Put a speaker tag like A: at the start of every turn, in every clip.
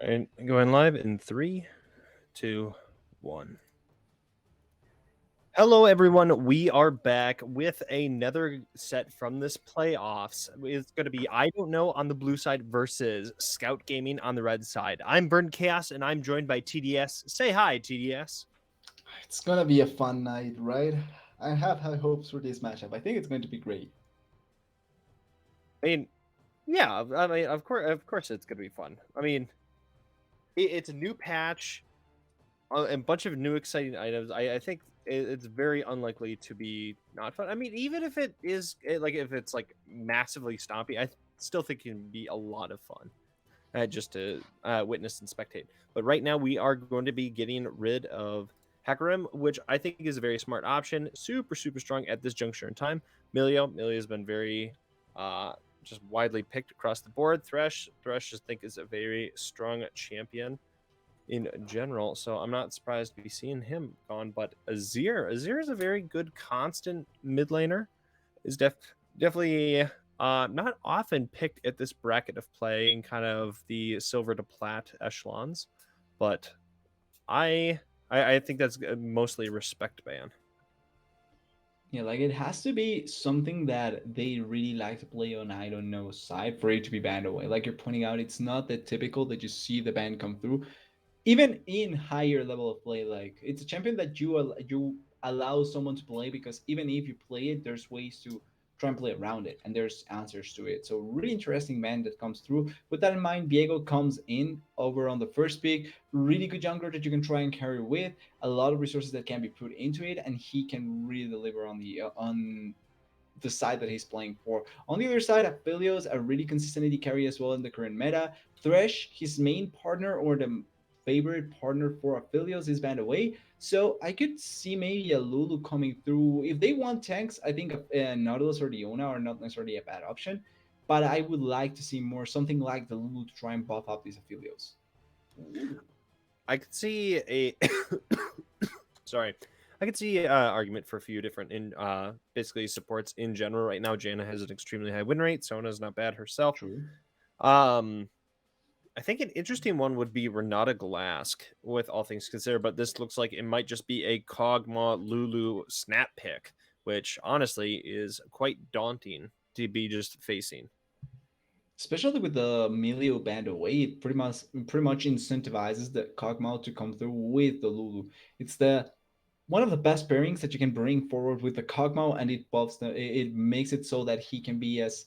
A: And going live in 3, 2, 1. Hello, everyone. We are back with another set from this playoffs. It's going to be I Don't Know on the blue side versus Scout Gaming on the red side. I'm VerdantChaos, and I'm joined by TDS. Say hi, TDS.
B: It's gonna be a fun night, right? I have high hopes for this matchup. I think it's going to be great.
A: I mean, yeah, of course, it's going to be fun. I mean, it's a new patch. A bunch of new exciting items. I think it's very unlikely to be not fun. I mean, even if it is like if it's like massively stompy, I still think it can be a lot of fun just to witness and spectate. But right now, we are going to be getting rid of Hecarim, which I think is a very smart option. Super, super strong at this juncture in time. Milio has been very just widely picked across the board. Thresh, I think is a very strong champion in general, so I'm not surprised to be seeing him gone. But Azir is a very good constant mid laner. Is definitely not often picked at this bracket of play in kind of the silver to plat echelons, but I think that's mostly a respect ban.
B: Yeah, like it has to be something that they really like to play on I don't know side for it to be banned away. Like you're pointing out, it's not that typical that you see the ban come through. Even in higher level of play, like it's a champion that you allow someone to play because even if you play it, there's ways to try and play around it, and there's answers to it. So really interesting man that comes through. With that in mind, Diego comes in over on the first pick. Really good jungler that you can try and carry with a lot of resources that can be put into it, and he can really deliver on the side that he's playing for. On the other side, Aphelios, a really consistent AD carry as well in the current meta. Thresh, his main partner or the favorite partner for Aphelios, is banned away. So I could see maybe a Lulu coming through. If they want tanks, I think Nautilus or Diona are not necessarily a bad option. But I would like to see more something like the Lulu to try and buff up these Aphelios.
A: I could see a sorry. I could see argument for a few different in basically supports in general. Right now, Janna has an extremely high win rate. Sona's not bad herself.
B: True.
A: Um, I think an interesting one would be Renata Glask, with all things considered, but this looks like it might just be a Kog'Maw Lulu snap pick, which honestly is quite daunting to be just facing.
B: Especially with the Milio band away, it pretty much incentivizes the Kog'Maw to come through with the Lulu. It's the one of the best pairings that you can bring forward with the Kog'Maw, and it buffs it makes it so that he can be as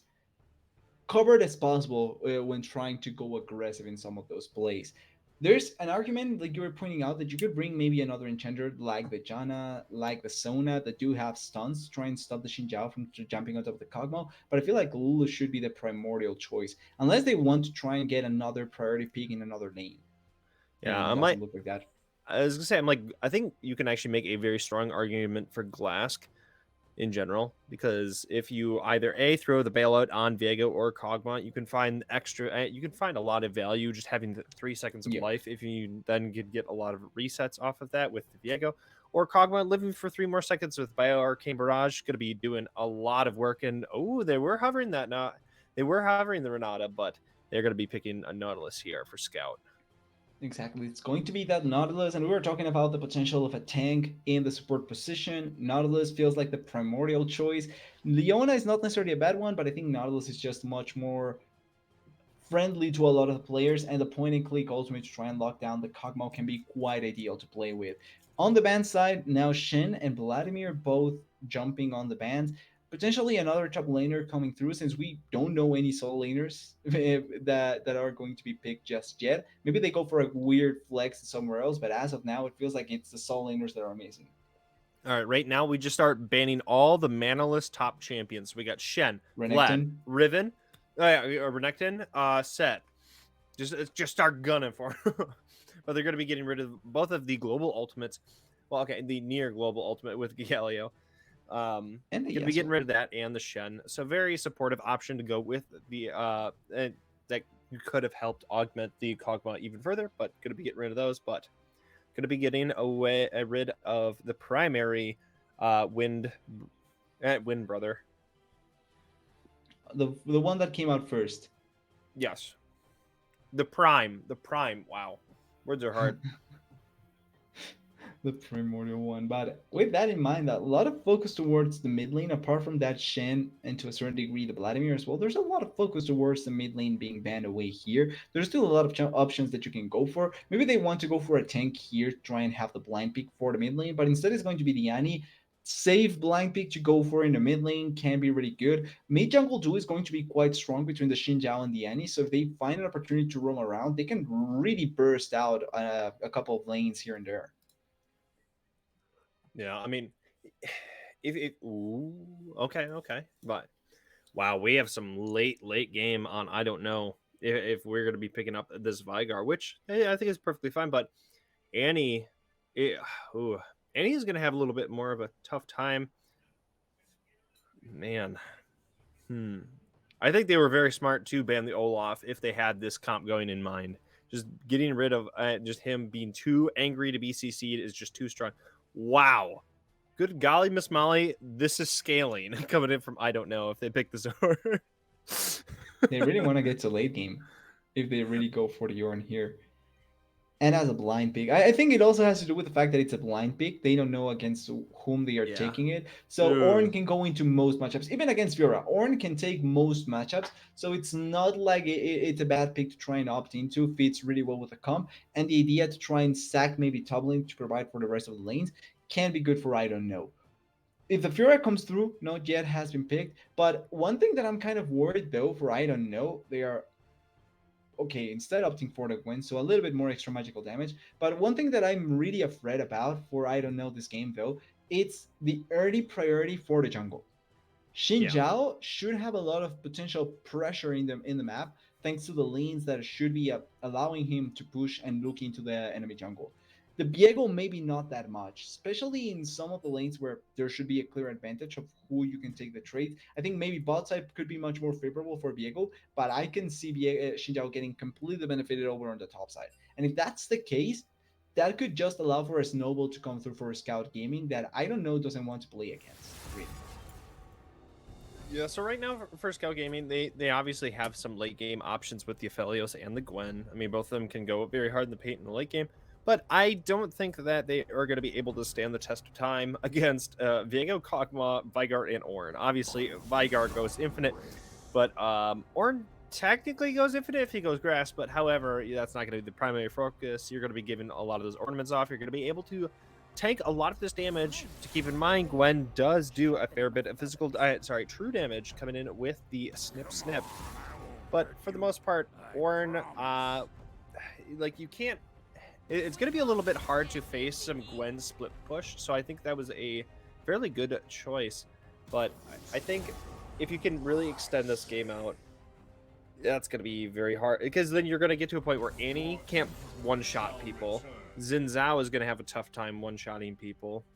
B: covered as possible when trying to go aggressive in some of those plays. There's an argument, like you were pointing out, that you could bring maybe another enchanter like the Janna, like the Sona, that do have stuns to try and stop the Xinjiao from jumping on top of the Kog'Maw. But I feel like Lulu should be the primordial choice, unless they want to try and get another priority pick in another lane.
A: Yeah,
B: And it
A: I might.
B: doesn't look like that.
A: I was gonna say, I think you can actually make a very strong argument for Glask in general, because if you either throw the bailout on Viego or Kog'Maw, you can find a lot of value just having the 3 seconds of
B: Yeah.
A: life. If you then could get a lot of resets off of that with Viego, or Kog'Maw living for 3 more seconds with Bio Arcane Barrage, going to be doing a lot of work. And they were hovering the Renata, but they're going to be picking a Nautilus here for Scout.
B: Exactly. It's going to be that Nautilus, and we were talking about the potential of a tank in the support position. Nautilus feels like the primordial choice. Leona is not necessarily a bad one, but I think Nautilus is just much more friendly to a lot of the players, and the point and click ultimate to try and lock down the Kog'Maw can be quite ideal to play with. On the ban side, now Shen and Vladimir both jumping on the bans. Potentially another top laner coming through since we don't know any solo laners that are going to be picked just yet. Maybe they go for a weird flex somewhere else, but as of now, it feels like it's the solo laners that are amazing.
A: All right, right now we just start banning all the manaless top champions. We got Shen, Vlad,
B: Renekton.
A: Riven, Renekton, Set. Just start gunning for him. But they're going to be getting rid of both of the global ultimates. Well, okay, the near global ultimate with Galio.
B: And
A: Going to be getting
B: Yasuo.
A: rid of that and the Shen. So very supportive option to go with the that could have helped augment the Kog'Maw even further, but going to be getting rid of those. But going to be getting rid of the primary Wind brother.
B: The one that came out first.
A: Yes. The prime. Wow, words are hard.
B: The primordial one. But with that in mind, a lot of focus towards the mid lane, apart from that Shen and to a certain degree the Vladimir as well. There's a lot of focus towards the mid lane being banned away here. There's still a lot of options that you can go for. Maybe they want to go for a tank here, try and have the blind pick for the mid lane, but instead it's going to be the Annie. Safe blind pick to go for in the mid lane can be really good. Mid jungle duo is going to be quite strong between the Xin Zhao and the Annie, so if they find an opportunity to roam around, they can really burst out a couple of lanes here and there.
A: Yeah, I mean, okay, but wow, we have some late game on. I don't know if we're gonna be picking up this Vigar, which I think is perfectly fine. But Annie, it, ooh, Annie is gonna have a little bit more of a tough time. Man, I think they were very smart to ban the Olaf if they had this comp going in mind. Just getting rid of just him being too angry to be CC'd is just too strong. Wow. Good golly, Miss Molly, this is scaling coming in from I don't know if they pick this over.
B: They really want to get to late game if they really go for the Yorn here. And as a blind pick, I think it also has to do with the fact that it's a blind pick. They don't know against whom they are taking it. So Ornn can go into most matchups, even against Fiora. Ornn can take most matchups. So it's not like it's a bad pick to try and opt into. Fits really well with the comp. And the idea to try and sack maybe top lane to provide for the rest of the lanes can be good for I don't know. If the Fiora comes through, no Jet has been picked. But one thing that I'm kind of worried though for I don't know, they are okay, instead opting for the win, so a little bit more extra magical damage. But one thing that I'm really afraid about for I don't know this game though, it's the early priority for the jungle. Xin Zhao should have a lot of potential pressure in the map, thanks to the lanes that should be allowing him to push and look into the enemy jungle. The Viego maybe not that much, especially in some of the lanes where there should be a clear advantage of who you can take the trade. I think maybe bot side could be much more favorable for Viego, but I can see Xin Zhao getting completely benefited over on the top side. And if that's the case, that could just allow for a snowball to come through for Scout Gaming that I don't know doesn't want to play against, really.
A: Yeah, so right now for Scout Gaming, they obviously have some late game options with the Aphelios and the Gwen. I mean, both of them can go very hard in the paint in the late game. But I don't think that they are going to be able to stand the test of time against Viego, Kog'Maw, Veigar, and Ornn. Obviously, Veigar goes infinite, but Ornn technically goes infinite if he goes grass, but however, that's not going to be the primary focus. You're going to be giving a lot of those ornaments off. You're going to be able to tank a lot of this damage. To keep in mind, Gwen does do a fair bit of true damage coming in with the snip. But for the most part, Ornn, like you can't. It's going to be a little bit hard to face some Gwen split push, so I think that was a fairly good choice. But I think if you can really extend this game out, that's going to be very hard, because then you're going to get to a point where Annie can't one-shot people. Xin Zhao is going to have a tough time one-shotting people.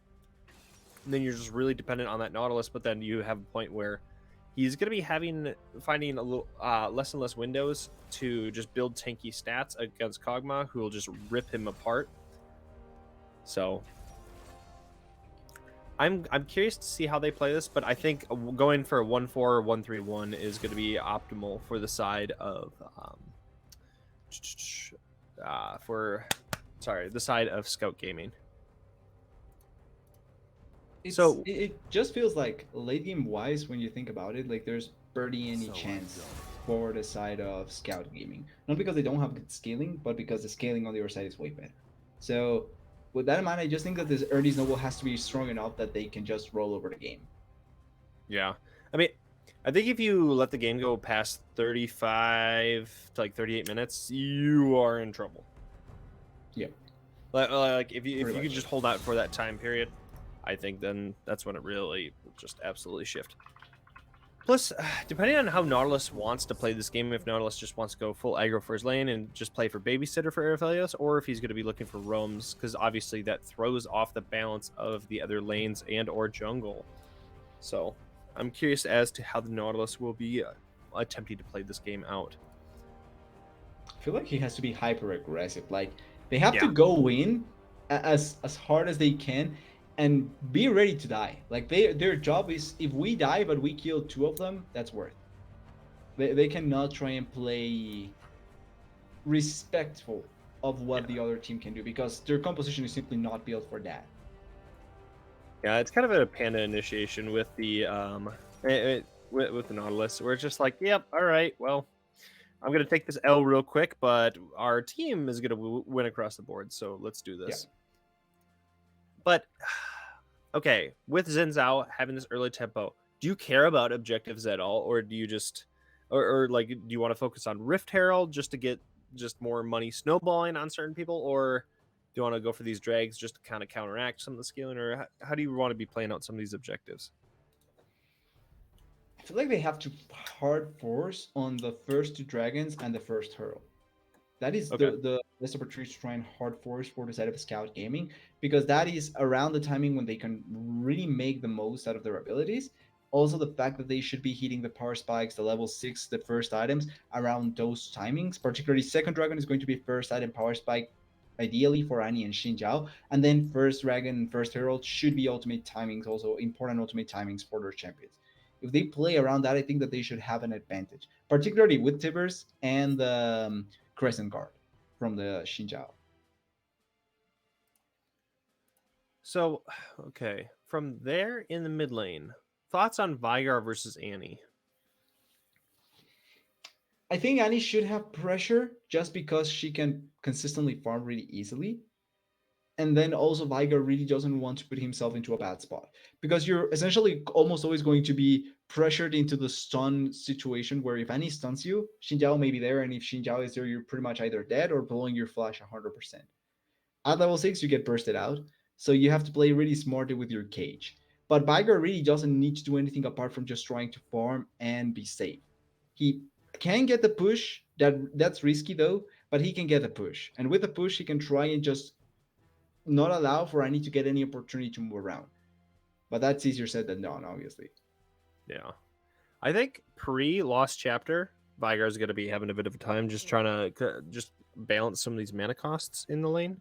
A: And then you're just really dependent on that Nautilus, but then you have a point where he's going to be finding a little less and less windows to just build tanky stats against Kog'Maw, who will just rip him apart. So I'm curious to see how they play this, but I think going for a 1-4 or 1-3-1 is going to be optimal for the side of the side of Scout Gaming.
B: It just feels like late game wise when you think about it, like there's barely any chance for the side of Scout Gaming. Not because they don't have good scaling, but because the scaling on the other side is way better. So with that in mind, I just think that this early snowball has to be strong enough that they can just roll over the game.
A: Yeah. I mean, I think if you let the game go past 35 to like 38 minutes, you are in trouble.
B: Yeah.
A: Like if you can just hold out for that time period, I think then that's when it really will just absolutely shift. Plus, depending on how Nautilus wants to play this game, if Nautilus just wants to go full aggro for his lane and just play for babysitter for Aphelios, or if he's going to be looking for roams, because obviously that throws off the balance of the other lanes and or jungle. So I'm curious as to how the Nautilus will be attempting to play this game out.
B: I feel like he has to be hyper aggressive. Like they have to go in as hard as they can and be ready to die. Like their job is, if we die but we kill 2 of them, that's worth. They cannot try and play respectful of what
A: Yeah.
B: the other team can do, because their composition is simply not built for that.
A: Yeah, it's kind of a panda initiation with the with the Nautilus, where it's just like, yep, all right, well, I'm gonna take this L real quick, but our team is gonna win across the board, so let's do
B: Yeah.
A: this. But okay, with Xin Zhao having this early tempo, do you care about objectives at all, or do you just, or like, do you want to focus on Rift Herald just to get just more money snowballing on certain people, or do you want to go for these drags just to kind of counteract some of the scaling, or how do you want to be playing out some of these objectives?
B: I feel like they have to hard force on the first two dragons and the first hurdle. That is
A: Okay.
B: the best opportunity to try and hard force for the side of Scout Gaming, because that is around the timing when they can really make the most out of their abilities. Also, the fact that they should be hitting the power spikes, the level 6, the first items around those timings. Particularly, second dragon is going to be first item power spike, ideally for Annie and Xin Zhao. And then first dragon and first herald should be ultimate timings, also important ultimate timings for their champions. If they play around that, I think that they should have an advantage, particularly with Tibers and the Crescent Guard from the Xin Zhao.
A: So, okay, from there in the mid lane, thoughts on Vigar versus Annie?
B: I think Annie should have pressure just because she can consistently farm really easily. And then also Vigar really doesn't want to put himself into a bad spot, because you're essentially almost always going to be pressured into the stun situation where if Annie stuns you, Xin Zhao may be there, and if Xin Zhao is there, you're pretty much either dead or blowing your flash 100%. At level 6, you get bursted out, so you have to play really smartly with your cage. But Vigar really doesn't need to do anything apart from just trying to farm and be safe. He can get the push, that's risky though, but he can get the push. And with the push, he can try and just not allow for Annie to get any opportunity to move around. But that's easier said than done, obviously.
A: Yeah. I think pre Lost Chapter, Vigar is going to be having a bit of a time just trying to just balance some of these mana costs in the lane.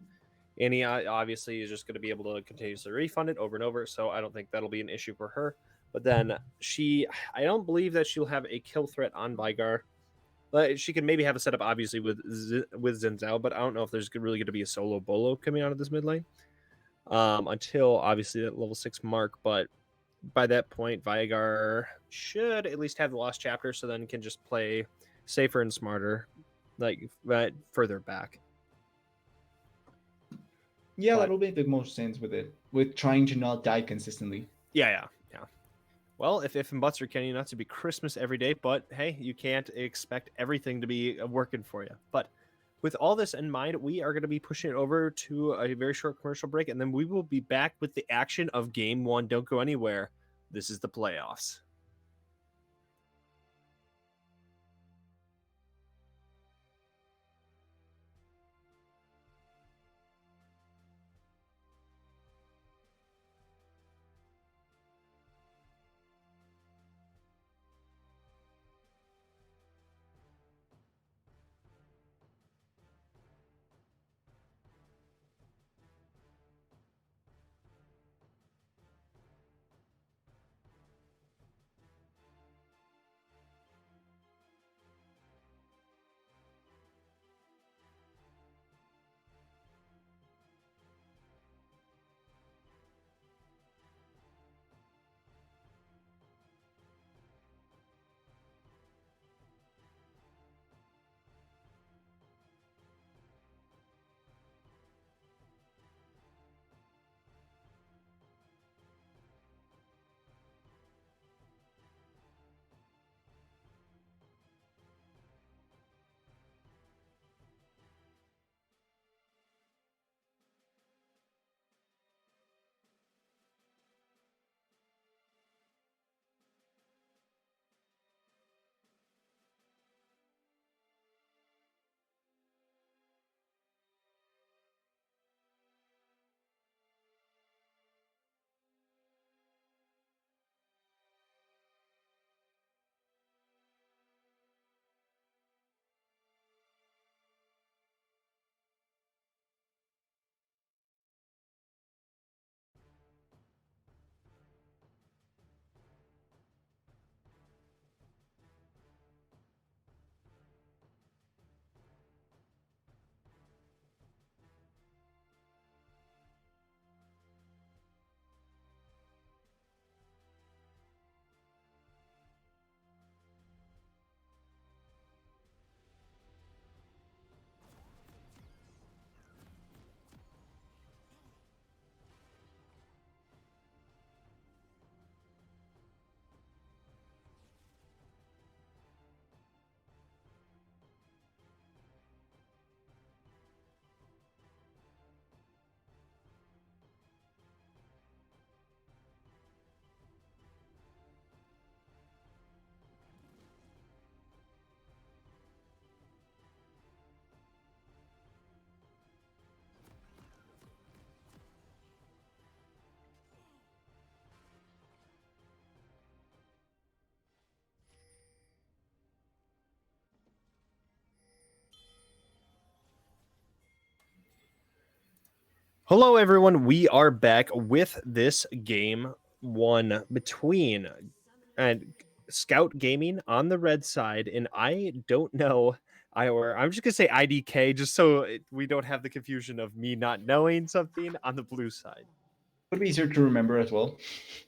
A: And he obviously is just going to be able to continuously refund it over and over. So I don't think that'll be an issue for her. But then I don't believe that she'll have a kill threat on Vigar. But she can maybe have a setup, obviously, with Xin Zhao. But I don't know if there's really going to be a solo bolo coming out of this mid lane until obviously that level 6 mark. But by that point, Vigar should at least have the Lost Chapter, so then can just play safer and smarter, like further back.
B: Yeah,
A: But
B: that'll make the most sense with it, with trying to not die consistently.
A: yeah. Well, if and buts are Kenny, not to be Christmas every day, but hey, you can't expect everything to be working for you. But with all this in mind, we are going to be pushing it over to a very short commercial break, and then we will be back with the action of Game 1. Don't go anywhere. This is the playoffs. Hello, everyone. We are back with this game one between Scout Gaming on the red side, and I don't know. I'm just gonna say IDK, just so we don't have the confusion of me not knowing something on the blue side.
B: Would be easier to remember as well.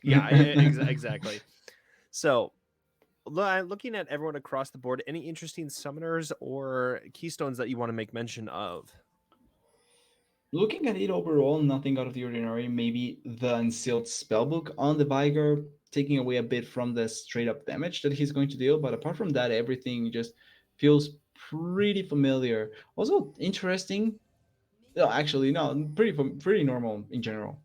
A: Yeah, exactly. So, looking at everyone across the board, any interesting summoners or keystones that you want to make mention of?
B: Looking at it overall, nothing out of the ordinary. Maybe the Unsealed Spellbook on the Viger, taking away a bit from the straight up damage that he's going to deal. But apart from that, everything just feels pretty familiar. Also interesting. No, actually, no, pretty normal in general.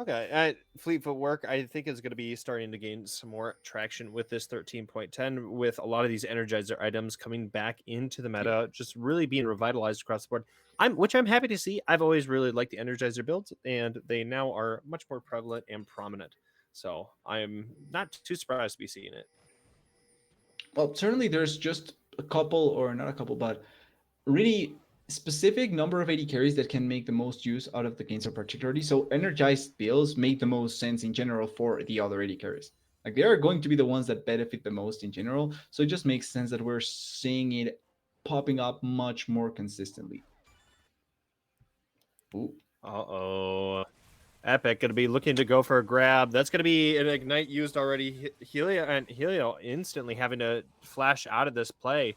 A: Okay, Fleet Footwork, I think, is going to be starting to gain some more traction with this 13.10, with a lot of these Energizer items coming back into the
B: Yeah.
A: meta, just really being revitalized across the board. Which I'm happy to see. I've always really liked the Energizer builds, and they now are much more prevalent and prominent. So I'm not too surprised to be seeing it.
B: Well, certainly there's just a couple, or not a couple, but really specific number of AD carries that can make the most use out of the Gainstar particularly. So energized bills make the most sense in general for the other AD carries. Like they are going to be the ones that benefit the most in general. So it just makes sense that we're seeing it popping up much more consistently. Ooh.
A: Uh-oh. Epic going to be looking to go for a grab. That's going to be an ignite used already. Helio instantly having to flash out of this play.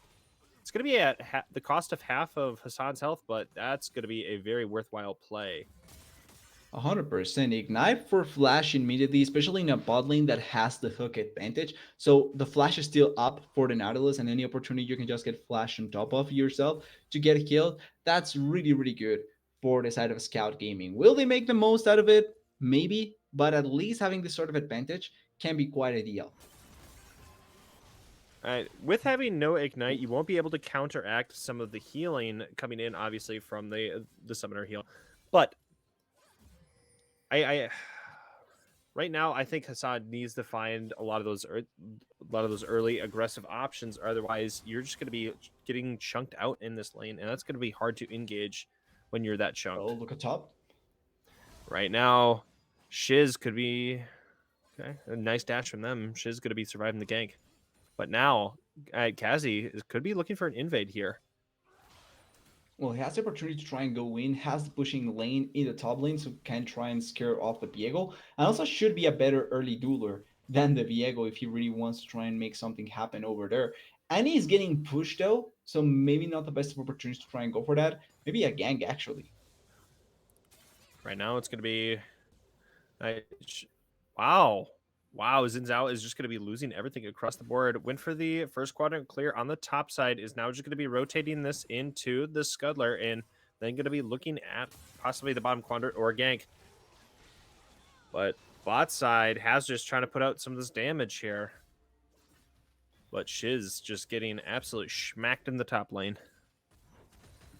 A: It's going to be at the cost of half of Hassan's health, but that's going to be a very worthwhile play.
B: 100% ignite for flash immediately, especially in a bot lane that has the hook advantage. So the flash is still up for the Nautilus, and any opportunity you can just get flash on top of yourself to get killed. That's really, really good for the side of Scout Gaming. Will they make the most out of it? Maybe, but at least having this sort of advantage can be quite ideal.
A: With having no ignite, you won't be able to counteract some of the healing coming in, obviously, from the summoner heal. But I right now, I think Hassan needs to find a lot of those early aggressive options. Otherwise, you're just going to be getting chunked out in this lane, and that's going to be hard to engage when you're that
B: Oh,
A: chunked.
B: look at top.
A: Right now, Shiz could be okay. A nice dash from them. Shiz going to be surviving the gank, but now Kazi could be looking for an invade here.
B: Well, he has the opportunity to try and go in, has the pushing lane in the top lane, so can try and scare off the Viego. And also should be a better early dueler than the Viego if he really wants to try and make something happen over there. And he's getting pushed though, so maybe not the best of opportunities to try and go for that. Maybe a gank actually.
A: Right now, it's going to be wow. Wow, Zinzao is just going to be losing everything across the board. Went for the first quadrant clear on the top side, is now just going to be rotating this into the Scuddler, and then going to be looking at possibly the bottom quadrant or gank. But bot side has just trying to put out some of this damage here. But Shiz just getting absolutely smacked in the top lane.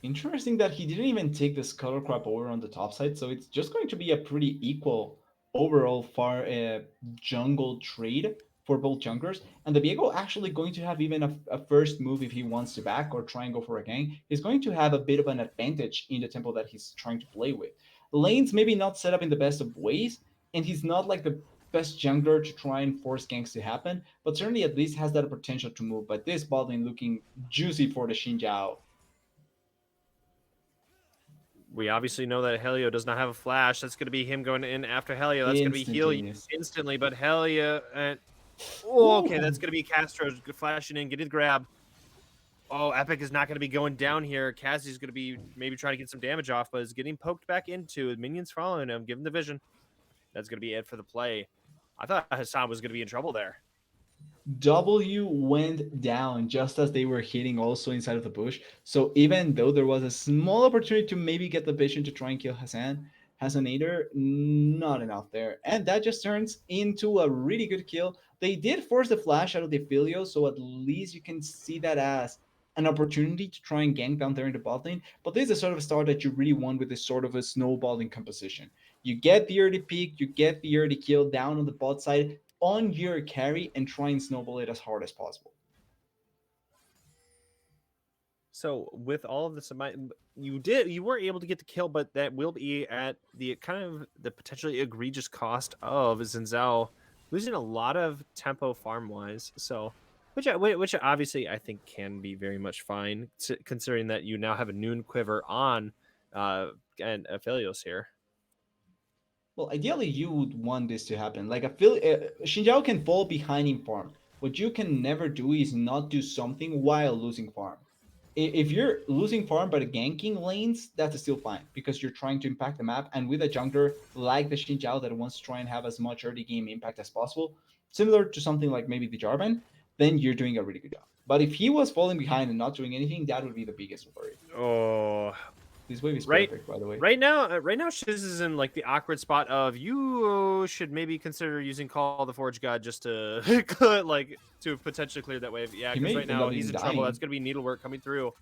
B: Interesting that he didn't even take the Scuttle Crab over on the top side, so it's just going to be a pretty equal overall far jungle trade for both junglers. And the Viego actually going to have even a first move if he wants to back or try and go for a gang. He's going to have a bit of an advantage in the tempo that he's trying to play with. Lane's maybe not set up in the best of ways, and he's not like the best jungler to try and force ganks to happen, but certainly at least has that potential to move. But this bot lane looking juicy for the Xinjiao.
A: We obviously know that Helio does not have a flash. That's going to be him going in after Helio. That's going to be heal
B: Instantaneous.
A: instantly, but Helio... oh, okay, that's going to be Castro flashing in, getting the grab. Oh, Epic is not going to be going down here. Cassie's going to be maybe trying to get some damage off, but is getting poked back into. Minions following him, giving the vision. That's going to be it for the play. I thought Hassan was going to be in trouble there.
B: W went down just as they were hitting also inside of the bush. So even though there was a small opportunity to maybe get the vision to try and kill Hassanator, not enough there. And that just turns into a really good kill. They did force the flash out of the Filio, so at least you can see that as an opportunity to try and gank down there in the bot lane. But this is the sort of start that you really want with this sort of a snowballing composition. You get the early peak, you get the early kill down on the bot side, on your carry and try and snowball it as hard as possible.
A: So with all of this, you were able to get the kill, but that will be at the kind of the potentially egregious cost of Zinzao losing a lot of tempo farm wise. So, which obviously I think can be very much fine, considering that you now have a Noon Quiver on, and Aphelios here.
B: Well, ideally, you would want this to happen. Like, Xinjiao can fall behind in farm. What you can never do is not do something while losing farm. If you're losing farm but ganking lanes, that's still fine because you're trying to impact the map. And with a jungler like the Xinjiao that wants to try and have as much early game impact as possible, similar to something like maybe the Jarvan, then you're doing a really good job. But if he was falling behind and not doing anything, that would be the biggest worry.
A: Oh,
B: This wave is
A: right
B: perfect, by the way.
A: right now Shiz is in like the awkward spot of you should maybe consider using Call of the Forge God just to like to potentially clear that wave. Yeah,
B: He
A: because
B: may
A: right
B: end
A: now
B: up
A: he's
B: even
A: in trouble. That's
B: dying.
A: gonna be needlework coming through.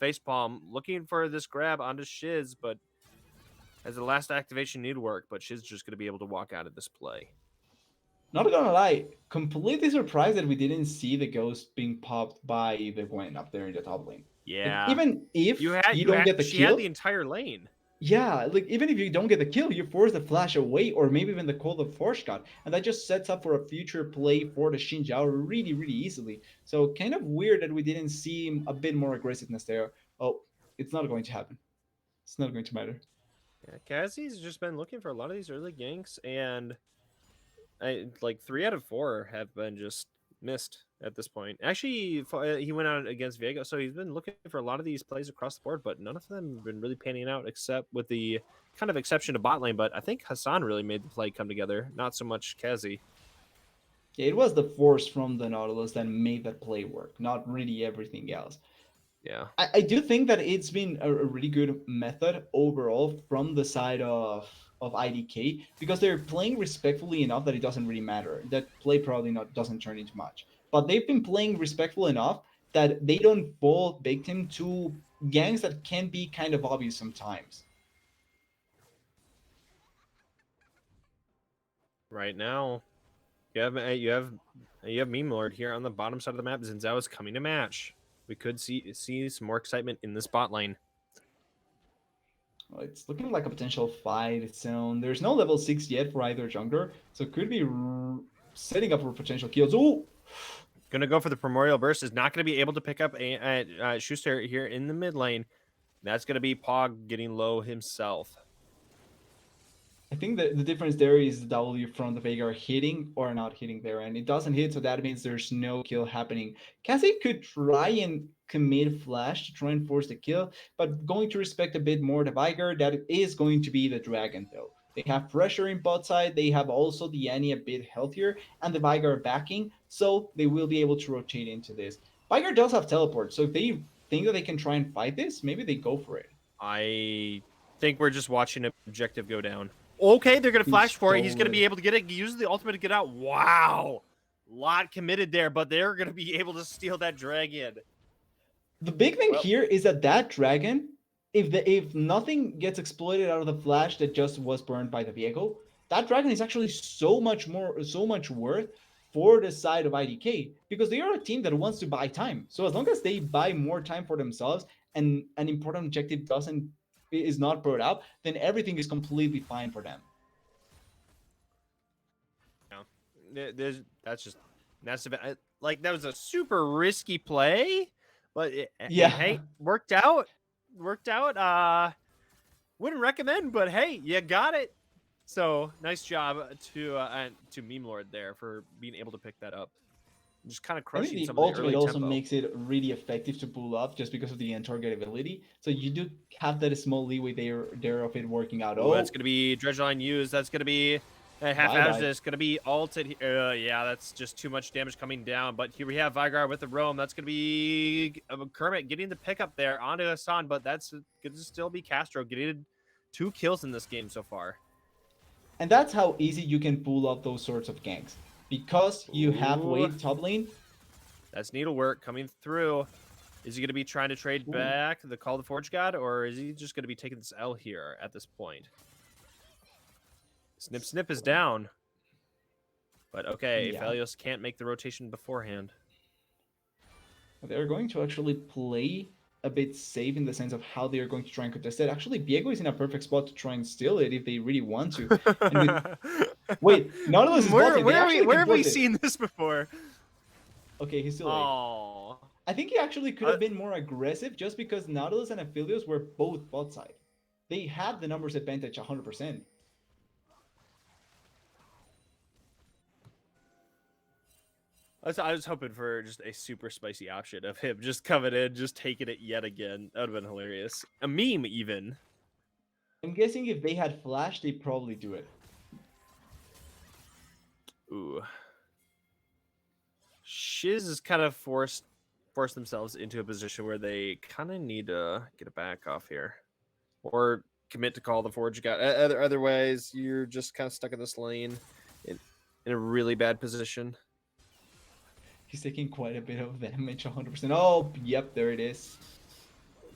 A: Facepalm looking for this grab onto Shiz, but as the last activation needlework, but Shiz just gonna be able to walk out of this play.
B: Not gonna lie, completely surprised that we didn't see the ghost being popped by the Gwen up there in the top lane. Like,
A: Yeah.
B: even if you don't get the
A: She had the
B: kill,
A: entire lane.
B: yeah, like even if you don't get the kill, you force the flash away, or maybe even the call of force shot, and that just sets up for a future play for the Xinjiao really, really easily. So kind of weird that we didn't see a bit more aggressiveness there. Oh, it's not going to happen. It's not going to matter.
A: Yeah, Kazi's just been looking for a lot of these early ganks, and like 3 out of 4 have been just missed at this point. Actually, he went out against Viego, so he's been looking for a lot of these plays across the board, but none of them have been really panning out, except with the kind of exception to bot lane. But I think Hassan really made the play come together, not so much Kazi.
B: Yeah, it was the force from the Nautilus that made that play work, not really everything else.
A: Yeah.
B: I do think that it's been a really good method overall from the side of IDK because they're playing respectfully enough that it doesn't really matter. That play probably not doesn't turn into much, but they've been playing respectful enough that they don't fall victim to gangs that can be kind of obvious sometimes.
A: Right now, you have Meme Lord here on the bottom side of the map. Zinzao is coming to match. We could see some more excitement in this bot lane.
B: Well, it's looking like a potential fight zone. There's no level 6 yet for either jungler, so it could be setting up for potential kills. Oh,
A: Gonna go for the Primordial Burst. Is not gonna be able to pick up Schuster here in the mid lane. That's gonna be Pog getting low himself.
B: I think that the difference there is the W from the Veigar hitting or not hitting there, and it doesn't hit, so that means there's no kill happening. Cassie could try and commit flash to try and force the kill, but going to respect a bit more the Veigar, that is going to be the Dragon though. They have pressure in bot side, they have also the Annie a bit healthier, and the Veigar backing, so they will be able to rotate into this. Veigar does have teleport, so if they think that they can try and fight this, maybe they go for it.
A: I think we're just watching an objective go down. Okay, they're gonna
B: He
A: flash for it. He's
B: stole
A: gonna be
B: it.
A: able to get it. Use the ultimate to get out. Wow, lot committed there, but they're gonna be able to steal that dragon.
B: The big thing
A: Well,
B: here is that dragon, if nothing gets exploited out of the flash that just was burned by the vehicle, that dragon is actually so much worth for the side of IDK because they are a team that wants to buy time. So as long as they buy more time for themselves and an important objective doesn't is not brought up, then everything is completely fine for them.
A: like that was a super risky play, but
B: Yeah.
A: hey, worked out. Worked out. Wouldn't recommend, but hey, you got it. So nice job to Meme Lord there for being able to pick that up. Just kind of
B: I think
A: crushing
B: the
A: some of the
B: ultimate
A: early
B: also
A: tempo.
B: makes it really effective to pull up just because of the targetability. So you do have that small leeway there of it working out.
A: Ooh, that's
B: Oh,
A: gonna be Dredgeline used. That's gonna be half
B: bye bye.
A: this. Gonna be alted. Yeah, that's just too much damage coming down. But here we have Vigar with the roam. That's gonna be Kermit getting the pickup there onto Hassan. But that's gonna still be Castro getting 2 kills in this game so far.
B: And that's how easy you can pull up those sorts of ganks. Because you have
A: Ooh,
B: Wade top lane.
A: that's needlework coming through. Is he gonna be trying to trade
B: Ooh.
A: back the Call of the Forge God, or is he just gonna be taking this L here at this point? Snip is down. But okay,
B: Yeah.
A: Aphelios can't make the rotation beforehand.
B: They're going to actually play a bit safe in the sense of how they are going to try and contest it. Actually, Viego is in a perfect spot to try and steal it if they really want to. And with wait, Nautilus is bot lane. They actually
A: where
B: can
A: have we
B: force it.
A: seen this before?
B: Okay, he's still late.
A: Oh,
B: I think he actually could have been more aggressive just because Nautilus and Aphelios were both bot side. They had the numbers advantage 100%.
A: I was hoping for just a super spicy option of him just coming in, just taking it yet again. That would have been hilarious. A meme, even.
B: I'm guessing if they had flash, they'd probably do it.
A: Ooh. Shiz is kind of forced themselves into a position where they kind of need to get it back off here, or commit to call the forge guy. Otherwise, you're just kind of stuck in this lane in a really bad position.
B: He's taking quite a bit of damage, 100%. Oh, yep, there it is.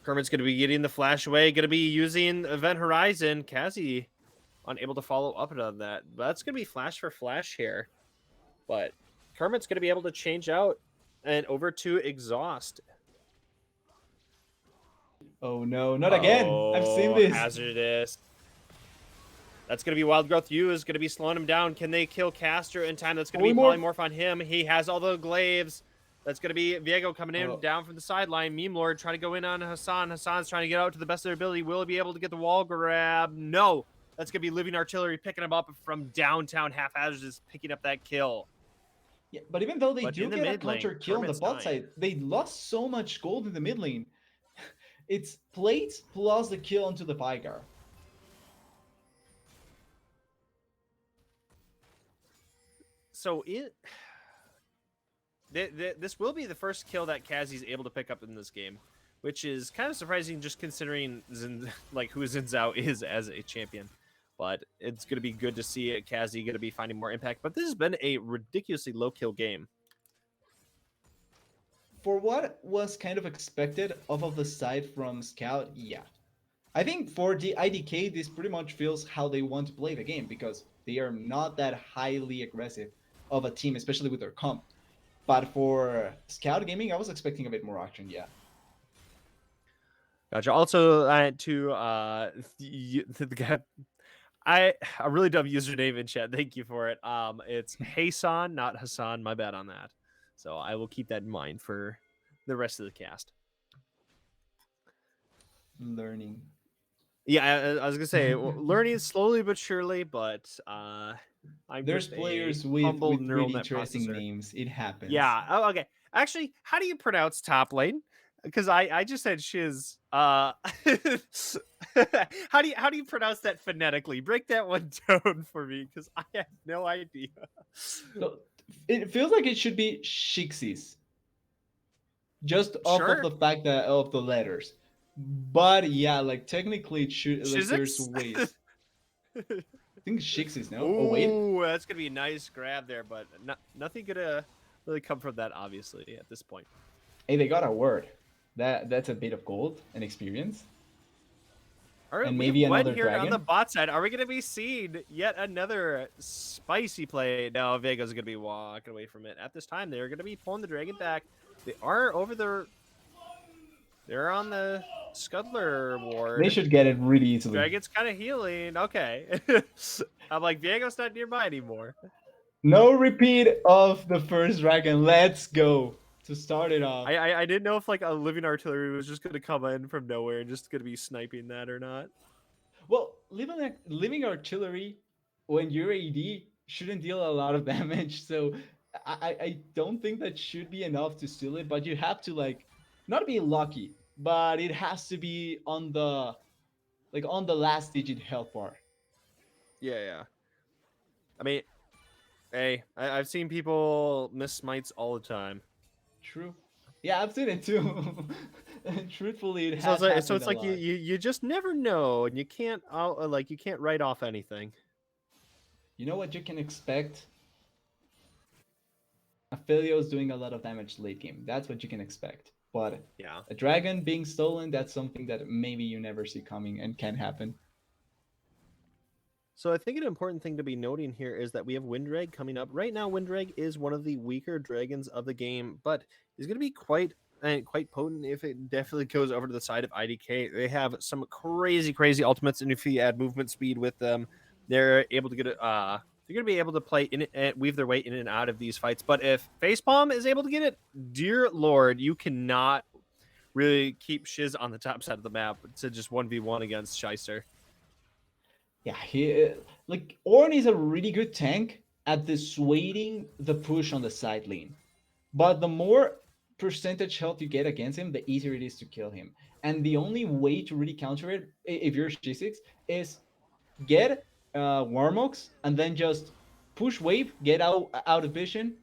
A: Kermit's going to be getting the flash away, going to be using Event Horizon. Kazi unable to follow up on that. That's going to be flash for flash here. But Kermit's going to be able to change out and over to Exhaust.
B: Oh no, not again. I've seen this.
A: Hazardous. That's going to be Wild Growth U is going to be slowing him down. Can they kill Caster in time? That's going to be Polymorph on him. He has all the glaives. That's going to be Viego coming in down from the sideline. Meme Lord trying to go in on Hassan. Hassan's trying to get out to the best of their ability. Will he be able to get the wall grab? No. That's going to be Living Artillery picking him up from downtown. Haphazard is picking up that kill.
B: Yeah, but even though they do get a counter kill on the bot side, they lost so much gold in the mid lane. It's plates plus the kill onto the Pygar.
A: So this will be the first kill that Kazi's able to pick up in this game, which is kind of surprising just considering who Xin Zhao is as a champion. But it's going to be good to see Kazi going to be finding more impact. But this has been a ridiculously low kill game.
B: For what was kind of expected off of the side from Scout, yeah. I think for the IDK, this pretty much feels how they want to play the game because they are not that highly aggressive of a team, especially with their comp. But for Scout Gaming, I was expecting a bit more action, yeah.
A: Gotcha. Also, a really dumb username in chat. Thank you for it. It's Hassan, not Hassan. My bad on that. So I will keep that in mind for the rest of the cast.
B: Learning.
A: Yeah, I was gonna say learning slowly but surely, but
B: there's players with really interesting names. It happens.
A: Yeah. Oh, okay. Actually, how do you pronounce top lane? Because I just said shiz. How do you pronounce that phonetically? Break that one down for me, because I have no idea.
B: So, it feels like it should be Shixis. Just off of the fact that of the letters. But yeah, like technically it should like there's ways. I think Shixis now.
A: Ooh, oh wait. That's gonna be a nice grab there, but nothing gonna really come from that, obviously, at this point.
B: Hey, they got a word. That's a bit of gold and experience.
A: All right, and maybe another here dragon on the bot side. Are we going to be seeing yet another spicy play? No, Viego's going to be walking away from it. At this time, they're going to be pulling the dragon back. They are over the... They're on the Scuttler ward.
B: They should get it really easily.
A: Dragon's kind of healing. Okay. I'm like, Viego's not nearby anymore.
B: No repeat of the first dragon. Let's go. To start it off.
A: I didn't know if like a living artillery was just going to come in from nowhere and just going to be sniping that or not.
B: Well, living artillery when you're AD shouldn't deal a lot of damage, so I don't think that should be enough to steal it, but you have to like not be lucky, but it has to be on the last digit health bar.
A: Yeah. I mean, hey, I've seen people miss smites all the time.
B: True. Yeah, I've seen it too. And truthfully, it
A: has so it's like you just never know, and you can't write off anything.
B: You know what you can expect? Aphelios doing a lot of damage late game. That's what you can expect. But
A: yeah,
B: a dragon being stolen, that's something that maybe you never see coming and can happen.
A: So I think an important thing to be noting here is that we have Windrag coming up. Right now, Windrag is one of the weaker dragons of the game, but is going to be quite quite potent if it definitely goes over to the side of IDK. They have some crazy ultimates, and if you add movement speed with them, they're able to get it. They're gonna be able to play in it and weave their way in and out of these fights. But if Facepalm is able to get it, dear lord, you cannot really keep Shiz on the top side of the map to just 1v1 against Shyster.
B: Yeah, he like Ornn is a really good tank at dissuading the push on the side lane. But the more percentage health you get against him, the easier it is to kill him. And the only way to really counter it, if you're G6, is get Warmox and then just push wave, get out of vision,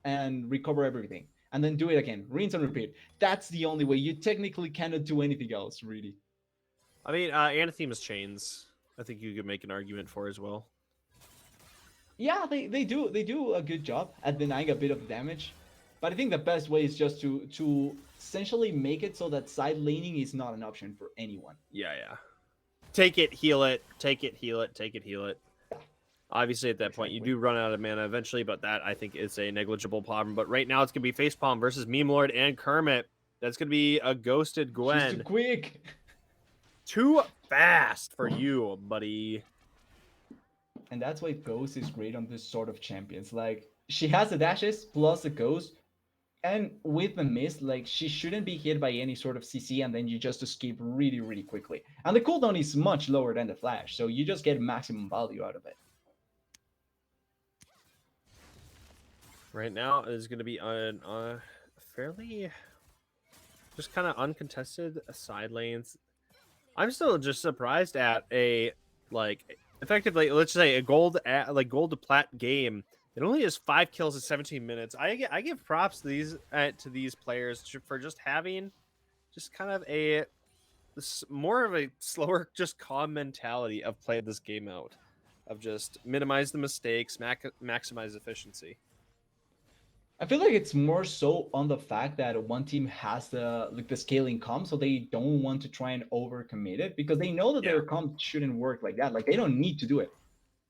B: and recover everything. And then do it again. Rinse and repeat. That's the only way. You technically cannot do anything else, really.
A: I mean, Anathema's chains, I think you could make an argument for as well.
B: Yeah, they do a good job at denying a bit of damage. But I think the best way is just to essentially make it so that side laning is not an option for anyone.
A: Yeah. Take it, heal it, take it, heal it, take it, heal it. Obviously, at that point, you do run out of mana eventually, but that, I think, is a negligible problem. But right now, it's going to be Facepalm versus Meme Lord and Kermit. That's going to be a ghosted Gwen.
B: She's too quick.
A: Too fast for you, buddy.
B: And that's why Ghost is great on this sort of champions. Like, she has the dashes plus the Ghost, and with the mist, like, she shouldn't be hit by any sort of CC, and then you just escape really quickly. And the cooldown is much lower than the flash, so you just get maximum value out of it.
A: Right now is going to be on fairly just kind of uncontested side lanes. I'm still just surprised at a, like, effectively, let's say a gold to plat game. It only has 5 kills in 17 minutes. I give props to these players for just having just kind of a more of a slower, just calm mentality of play this game out, of just minimize the mistakes, maximize efficiency.
B: I feel like it's more so on the fact that one team has the scaling comp, so they don't want to try and overcommit it because they know that their comp shouldn't work like that. Like, they don't need to do it.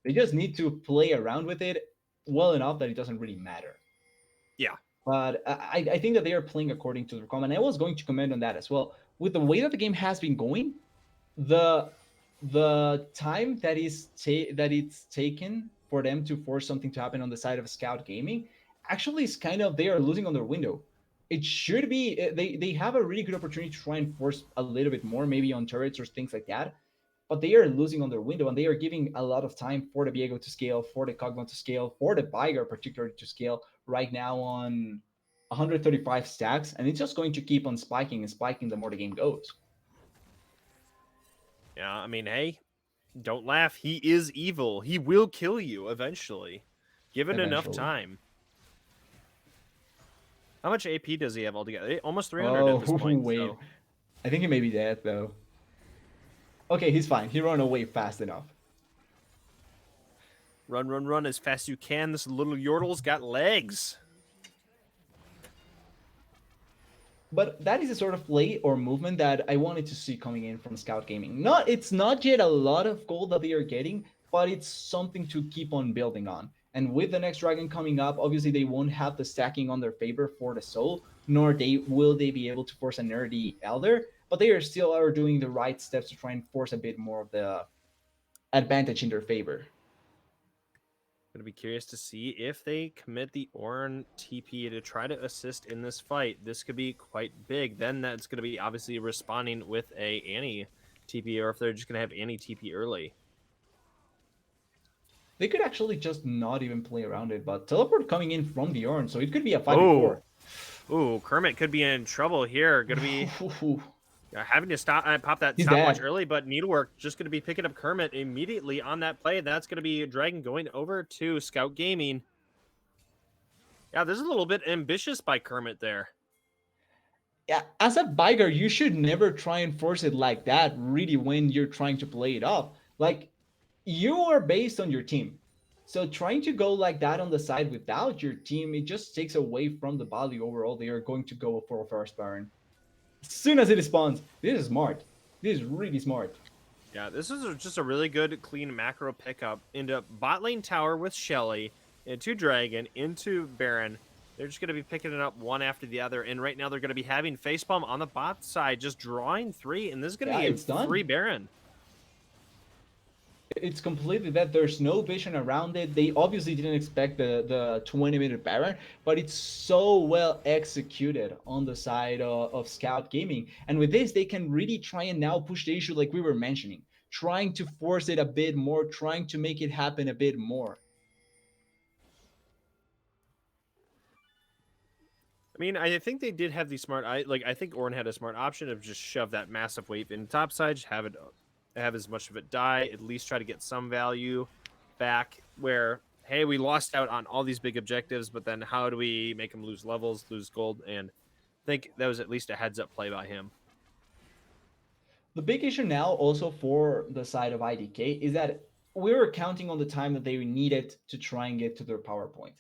B: They just need to play around with it well enough that it doesn't really matter.
A: Yeah.
B: But I think that they are playing according to their comp, and I was going to comment on that as well. With the way that the game has been going, the time that it's taken for them to force something to happen on the side of Scout Gaming actually is kind of, they are losing on their window. It should be, they have a really good opportunity to try and force a little bit more, maybe on turrets or things like that, but they are losing on their window, and they are giving a lot of time for the Viego to scale, for the Kog'Maw to scale, for the Viger particularly to scale right now on 135 stacks, and it's just going to keep on spiking and spiking the more the game goes.
A: Yeah, I mean, hey, don't laugh. He is evil. He will kill you eventually, given enough time. How much AP does he have altogether? Almost 300 at this point.
B: Wait. So. I think he may be dead, though. Okay, he's fine. He ran away fast enough.
A: Run as fast as you can. This little Yordle's got legs.
B: But that is a sort of play or movement that I wanted to see coming in from Scout Gaming. It's not yet a lot of gold that they are getting, but it's something to keep on building on. And with the next dragon coming up, obviously they won't have the stacking on their favor for the soul, nor will they be able to force a nerdy elder, but they are still doing the right steps to try and force a bit more of the advantage in their favor.
A: Gonna be curious to see if they commit the Ornn TP to try to assist in this fight. This could be quite big. Then that's gonna be obviously responding with a Annie TP, or if they're just gonna have Annie TP early.
B: They could actually just not even play around it, but teleport coming in from the Ornn, so it could be a 5v4.
A: Ooh, Kermit could be in trouble here. Gonna be having to pop that stopwatch early, but Needlework just gonna be picking up Kermit immediately on that play. That's gonna be Dragon going over to Scout Gaming. Yeah, this is a little bit ambitious by Kermit there.
B: Yeah, as a Viger, you should never try and force it like that, really, when you're trying to play it off. Like, you are based on your team. So trying to go like that on the side without your team, it just takes away from the value overall. They are going to go for a first Baron. As soon as it spawns, this is smart. This is really smart.
A: Yeah, this is just a really good, clean macro pickup into bot lane tower with Shelly, into Dragon, into Baron. They're just going to be picking it up one after the other. And right now they're going to be having Facepalm on the bot side, just drawing 3. And this is going to
B: Yeah,
A: be a
B: it's done.
A: free Baron.
B: It's completely that there's no vision around it. They obviously didn't expect the 20-minute Baron, but it's so well executed on the side of Scout Gaming. And with this, they can really try and now push the issue like we were mentioning, trying to force it a bit more, trying to make it happen a bit more.
A: I mean, I think they did have the smart. I think Ornn had a smart option of just shove that massive wave in topside, just have as much of it die, at least try to get some value back. Where hey, we lost out on all these big objectives, but then how do we make them lose levels, lose gold? And I think that was at least a heads up play by him.
B: The big issue now, also for the side of IDK, is that we were counting on the time that they needed to try and get to their PowerPoint.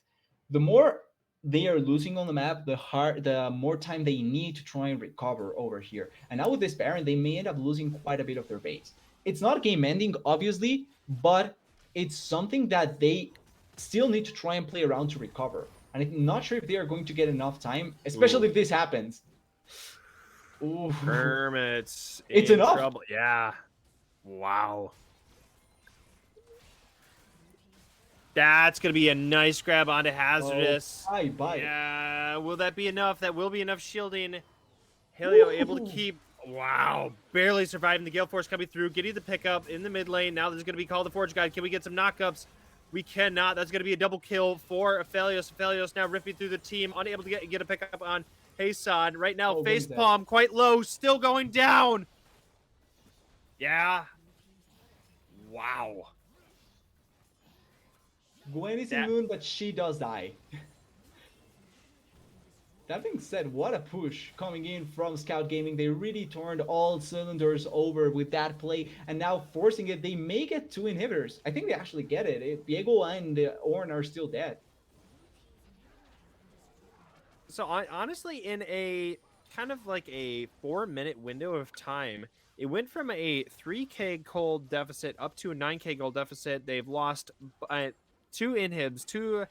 B: The more they are losing on the map, the more time they need to try and recover over here. And now with this Baron, they may end up losing quite a bit of their base. It's not game ending, obviously, but it's something that they still need to try and play around to recover. And I'm not sure if they are going to get enough time, especially if this happens.
A: Ooh. Hermit's
B: it's
A: in
B: enough.
A: Trouble. Yeah. Wow. That's going to be a nice grab onto Hazardous.
B: Oh, bye.
A: Yeah. Will that be enough? That will be enough shielding. Helio able to keep. Wow. Barely surviving. The Gale Force coming through. Getting the pickup in the mid lane. Now there's going to be Call the Forge Guide. Can we get some knockups? We cannot. That's going to be a double kill for Aphelios. Aphelios now ripping through the team. Unable to get a pickup on Hasan. Right now, Facepalm quite low. Still going down. Yeah. Wow.
B: Gwen is immune, but she does die. That being said, what a push coming in from Scout Gaming. They really turned all cylinders over with that play, and now forcing it, they may get 2 inhibitors. I think they actually get it. Diego and Ornn are still dead.
A: So honestly, in a kind of like a 4-minute window of time, it went from a 3k gold deficit up to a 9k gold deficit. They've lost 2 inhibs, 4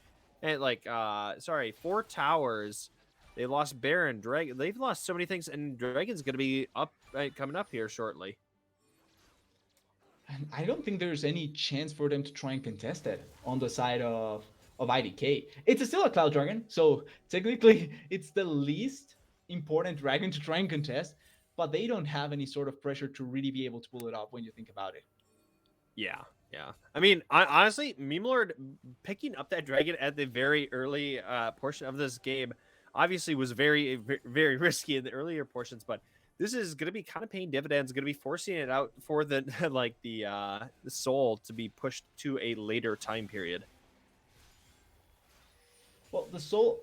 A: towers. They lost Baron, Dragon. They've lost so many things, and Dragon's going to be coming up here shortly.
B: And I don't think there's any chance for them to try and contest it on the side of IDK. It's still a Cloud Dragon, so technically it's the least important dragon to try and contest, but they don't have any sort of pressure to really be able to pull it off when you think about it.
A: Yeah. I mean, honestly, Memelord picking up that dragon at the very early portion of this game obviously was very, very risky in the earlier portions, but this is going to be kind of paying dividends, going to be forcing it out for the the soul to be pushed to a later time period.
B: Well, the soul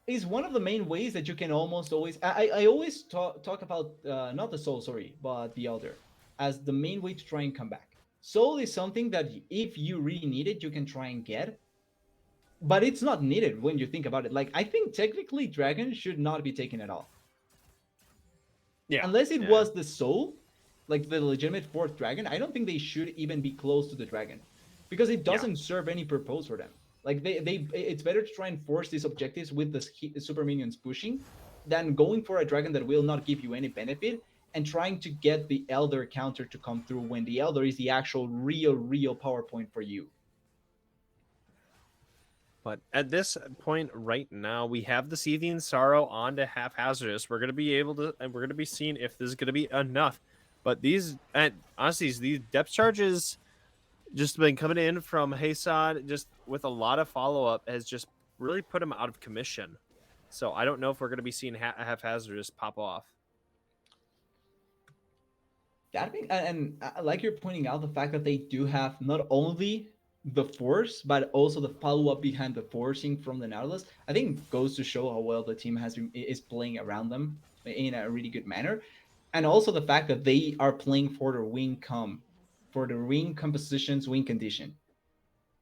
B: is one of the main ways that you can almost always. I always talk about not the soul, sorry, but the elder as the main way to try and come back. Soul is something that if you really need it, you can try and get, but it's not needed when you think about it. Like, I think technically Dragon should not be taken at all.
A: Yeah.
B: Unless it was the soul, like the legitimate 4th dragon, I don't think they should even be close to the dragon, because it doesn't serve any purpose for them. Like it's better to try and force these objectives with the super minions pushing than going for a dragon that will not give you any benefit and trying to get the elder counter to come through when the elder is the actual real power point for you.
A: But at this point right now, we have the Seething Sorrow on to Half Hazardous. We're going to be able to, and we're going to be seeing if this is going to be enough. But these, honestly, these depth charges just been coming in from Hasan, just with a lot of follow-up, has just really put him out of commission. So I don't know if we're going to be seeing Half Hazardous pop off.
B: That being, and like you're pointing out, the fact that they do have not only the force, but also the follow-up behind the forcing from the Nautilus, I think goes to show how well the team is playing around them in a really good manner. And also the fact that they are playing for the win composition's win condition.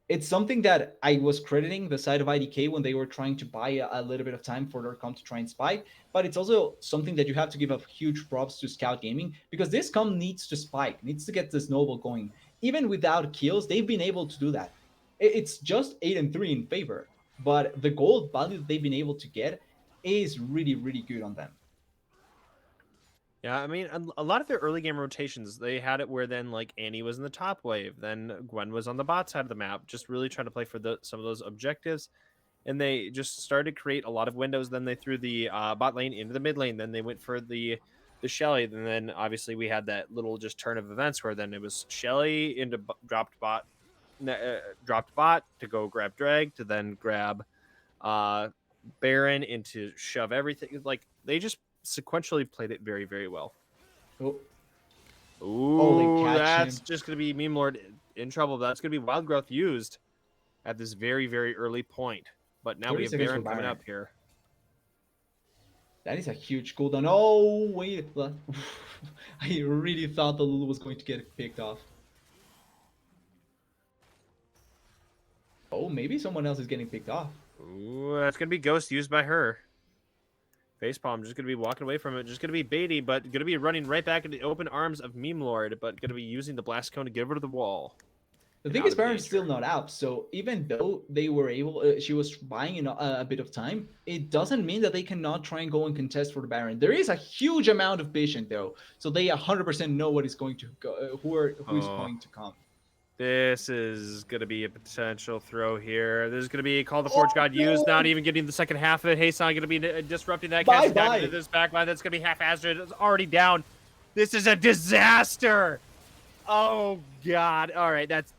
B: It's something that I was crediting the side of IDK when they were trying to buy a little bit of time for their comp to try and spike, but it's also something that you have to give a huge props to Scout Gaming, because this comp needs to spike, needs to get the snowball going. Even without kills, they've been able to do that. It's just 8-3 in favor. but the gold value that they've been able to get is really, really good on them.
A: Yeah, I mean, a lot of their early game rotations, they had it where then like Annie was in the top wave, then Gwen was on the bot side of the map, just really trying to play for some of those objectives. And they just started to create a lot of windows. Then they threw the bot lane into the mid lane. Then they went for the Shelly. And then obviously we had that little just turn of events where then it was Shelly into dropped bot to go grab drag to then grab uh Baron into shove everything. Like they just sequentially played it very, very well.
B: Oh, oh, they
A: Ooh,
B: catch
A: that's
B: him.
A: just gonna be Meme Lord in trouble. That's gonna be Wild Growth used at this very, very early point. But now we
B: 30
A: have
B: seconds for
A: Baron coming
B: Baron.
A: up here.
B: That is a huge cooldown. Oh, wait. I really thought the Lulu was going to get picked off. Oh, maybe someone else is getting picked off.
A: Ooh, that's gonna be Ghost used by her. Facepalm just gonna be walking away from it, just gonna be baity, but gonna be running right back into the open arms of Meme Lord, but gonna be using the blast cone to get over to the wall
B: The
A: and
B: thing
A: out
B: is,
A: of
B: Baron's still
A: danger.
B: not out. So even though they were able, she was buying a bit of time, it doesn't mean that they cannot try and go and contest for the Baron. There is a huge amount of vision though, so they 100% know what is going to go, who's
A: Oh,
B: going to come.
A: this is gonna be a potential throw here. This is gonna be Call the
B: Oh
A: Forge God used, not
B: no!
A: even getting the second half of it. Hasan gonna be disrupting that,
B: Bye
A: cast attack into
B: bye.
A: this backline. That's gonna be haphazard. It's already down. This is a disaster. Oh God. All right, that's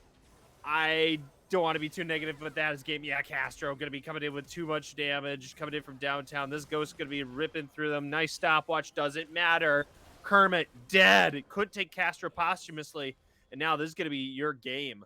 A: I don't want to be too negative, but that is game. Yeah, Castro going to be coming in with too much damage, coming in from downtown. This ghost going to be ripping through them. Nice stopwatch. Doesn't matter. Kermit dead. It could take Castro posthumously. And now this is going to be your game.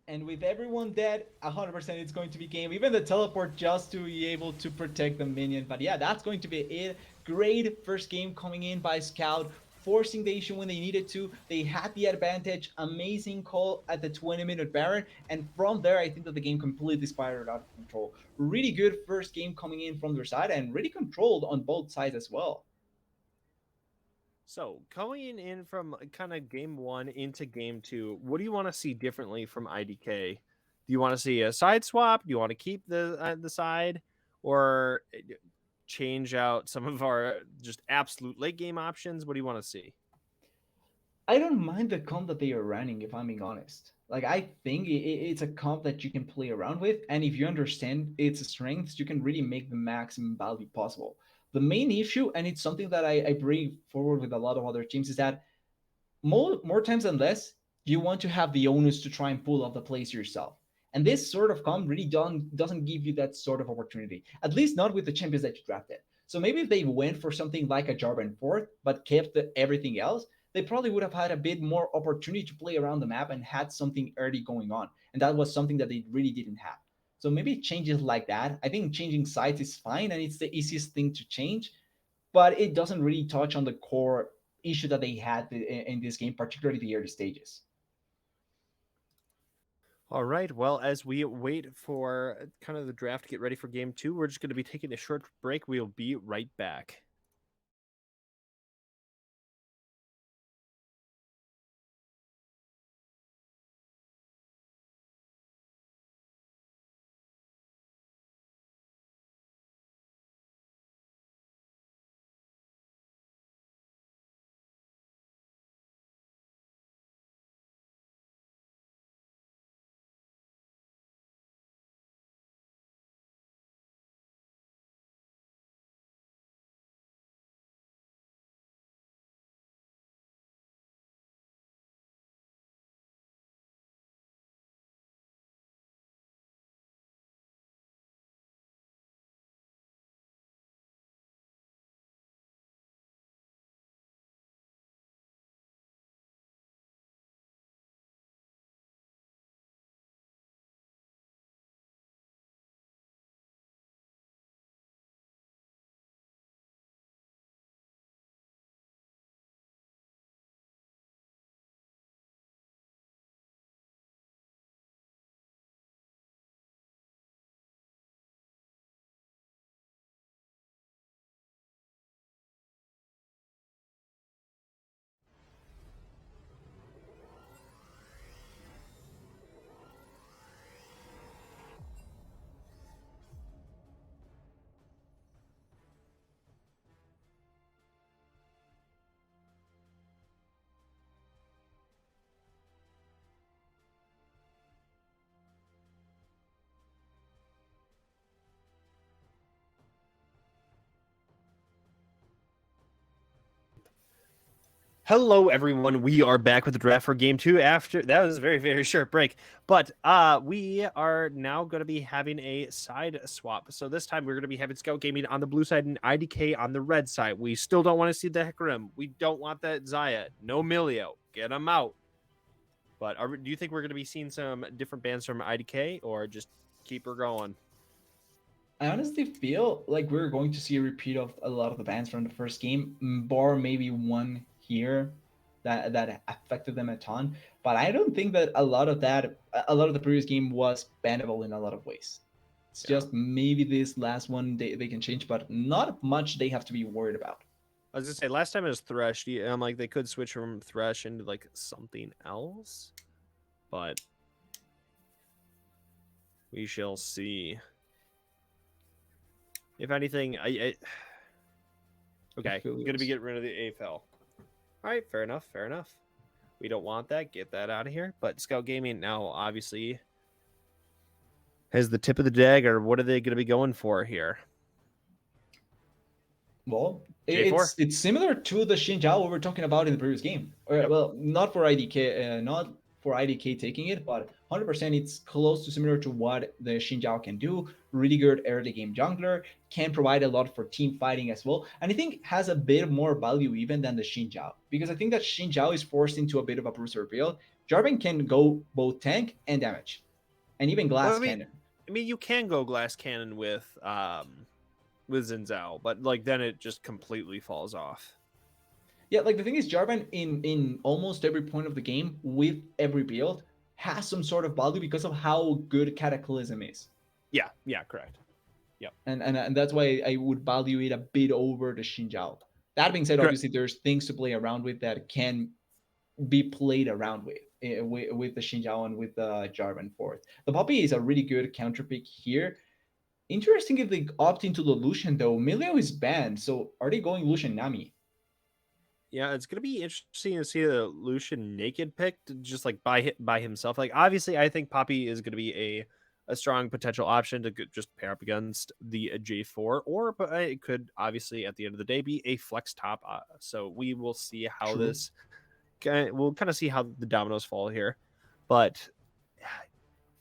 B: And with everyone dead, 100% it's going to be game. Even the teleport just to be able to protect the minion. But yeah, that's going to be it. Great first game coming in by Scout, forcing the issue when they needed to. They had the advantage. Amazing call at the 20-minute Baron. And from there, I think that the game completely spiraled out of control. Really good first game coming in from their side and really controlled on both sides as well.
A: So going in from kind of game one into game two, what do you want to see differently from IDK? Do you want to see a side swap? Do you want to keep the side, or change out some of our just absolute late game options? What do you want to see?
B: I don't mind the comp that they are running, if I'm being honest. Like, I think it's a comp that you can play around with, and if you understand its strengths, you can really make the maximum value possible. The main issue, and it's something that I bring forward with a lot of other teams, is that more times than less, you want to have the onus to try and pull off the plays yourself. And this sort of comp really doesn't give you that sort of opportunity, at least not with the champions that you drafted. So maybe if they went for something like a Jarvan fourth, but kept everything else, they probably would have had a bit more opportunity to play around the map and had something early going on. And that was something that they really didn't have. So maybe changes like that. I think changing sides is fine and it's the easiest thing to change, but it doesn't really touch on the core issue that they had in this game, particularly the early stages.
A: All right. Well, as we wait for kind of the draft to get ready for game two, we're just going to be taking a short break. We'll be right back. Hello, everyone. We are back with the draft for game 2 after that was a very, very short break. But we are now going to be having a side swap. So this time we're going to be having Scout Gaming on the blue side and IDK on the red side. We still don't want to see the Hecarim. We don't want that Zaya. No Milio. Get them out. But do you think we're going to be seeing some different bands from IDK or just keep her going?
B: I honestly feel like we're going to see a repeat of a lot of the bans from the first game, bar maybe one here that affected them a ton. But I don't think that a lot of the previous game was bannable in a lot of ways. It's just maybe this last one they can change, but not much they have to be worried about.
A: I was gonna say last time it was Thresh. I'm like they could switch from Thresh into like something else, but we shall see. If anything, okay, gonna be getting rid of the AFL. All right, fair enough, fair enough. We don't want that. Get that out of here. But Scout Gaming now obviously has the tip of the dagger. What are they going to be going for here?
B: Well, it's similar to the Xin Zhao we were talking about in the previous game. Or, well, not for IDK taking it, but 100% it's close to similar to what the Xin Zhao can do. Really good early game jungler, can provide a lot for team fighting as well, and I think has a bit more value even than the Xin Zhao, because I think that Xin Zhao is forced into a bit of a bruiser build. Jarvan can go both tank and damage, and even glass cannon.
A: I mean, you can go glass cannon with Xin Zhao, but like then it just completely falls off.
B: Yeah, like the thing is, Jarvan in almost every point of the game with every build has some sort of value because of how good Cataclysm is.
A: Yeah, correct.
B: Yeah, and that's why I would value it a bit over the Xin Zhao. That being said, obviously there's things to play around with that can be played around with the Xin Zhao and with the Jarvan fourth. The Poppy is a really good counter pick here. Interesting if they opt into the Lucian though. Milio is banned, so are they going Lucian Nami?
A: Yeah, it's gonna be interesting to see the Lucian naked picked just like by himself. Like obviously, I think Poppy is gonna be a strong potential option to just pair up against the J4, but it could obviously at the end of the day be a flex top. So we will see how this. We'll kind of see how the dominoes fall here, but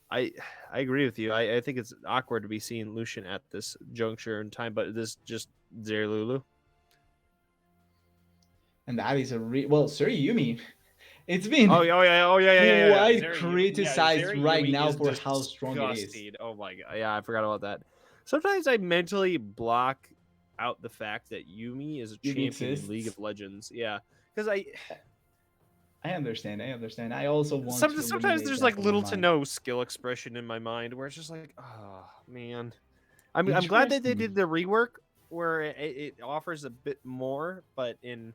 A: I agree with you. I think it's awkward to be seeing Lucian at this juncture in time, but this just Zerlulu.
B: And that is sorry, Yumi. It's been
A: quite
B: criticized right
A: Yumi
B: now for how strong it is.
A: Oh my god, yeah, I forgot about that. Sometimes I mentally block out the fact that Yumi is a champion in League of Legends. Yeah, because I
B: understand. I also want.
A: Sometimes there's like little to no skill expression in my mind where it's just like, oh man, I'm glad that they did the rework where it offers a bit more, but in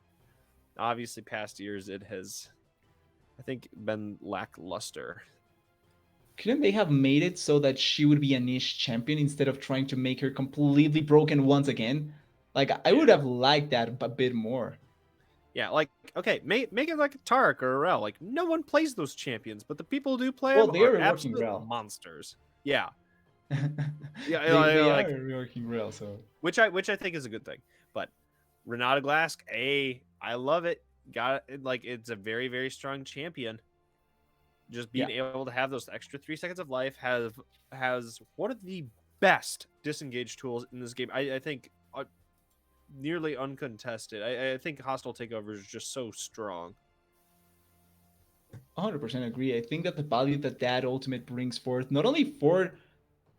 A: obviously past years it has, I think, been lackluster.
B: Couldn't they have made it so that she would be a niche champion instead of trying to make her completely broken once again? Like I would have liked that a bit more.
A: Yeah, like okay, make it like a Tarek or a Rel. Like no one plays those champions, but the people who do play them are absolute monsters. Yeah,
B: they are reworking Rel, so
A: which I think is a good thing. But Renata Glask, I love it. Got it. Like it's a very, very strong champion. Just being able to have those extra 3 seconds of life has one of the best disengage tools in this game. I think nearly uncontested. I think hostile takeover is just so strong.
B: 100% agree. I think that the value that ultimate brings forth, not only for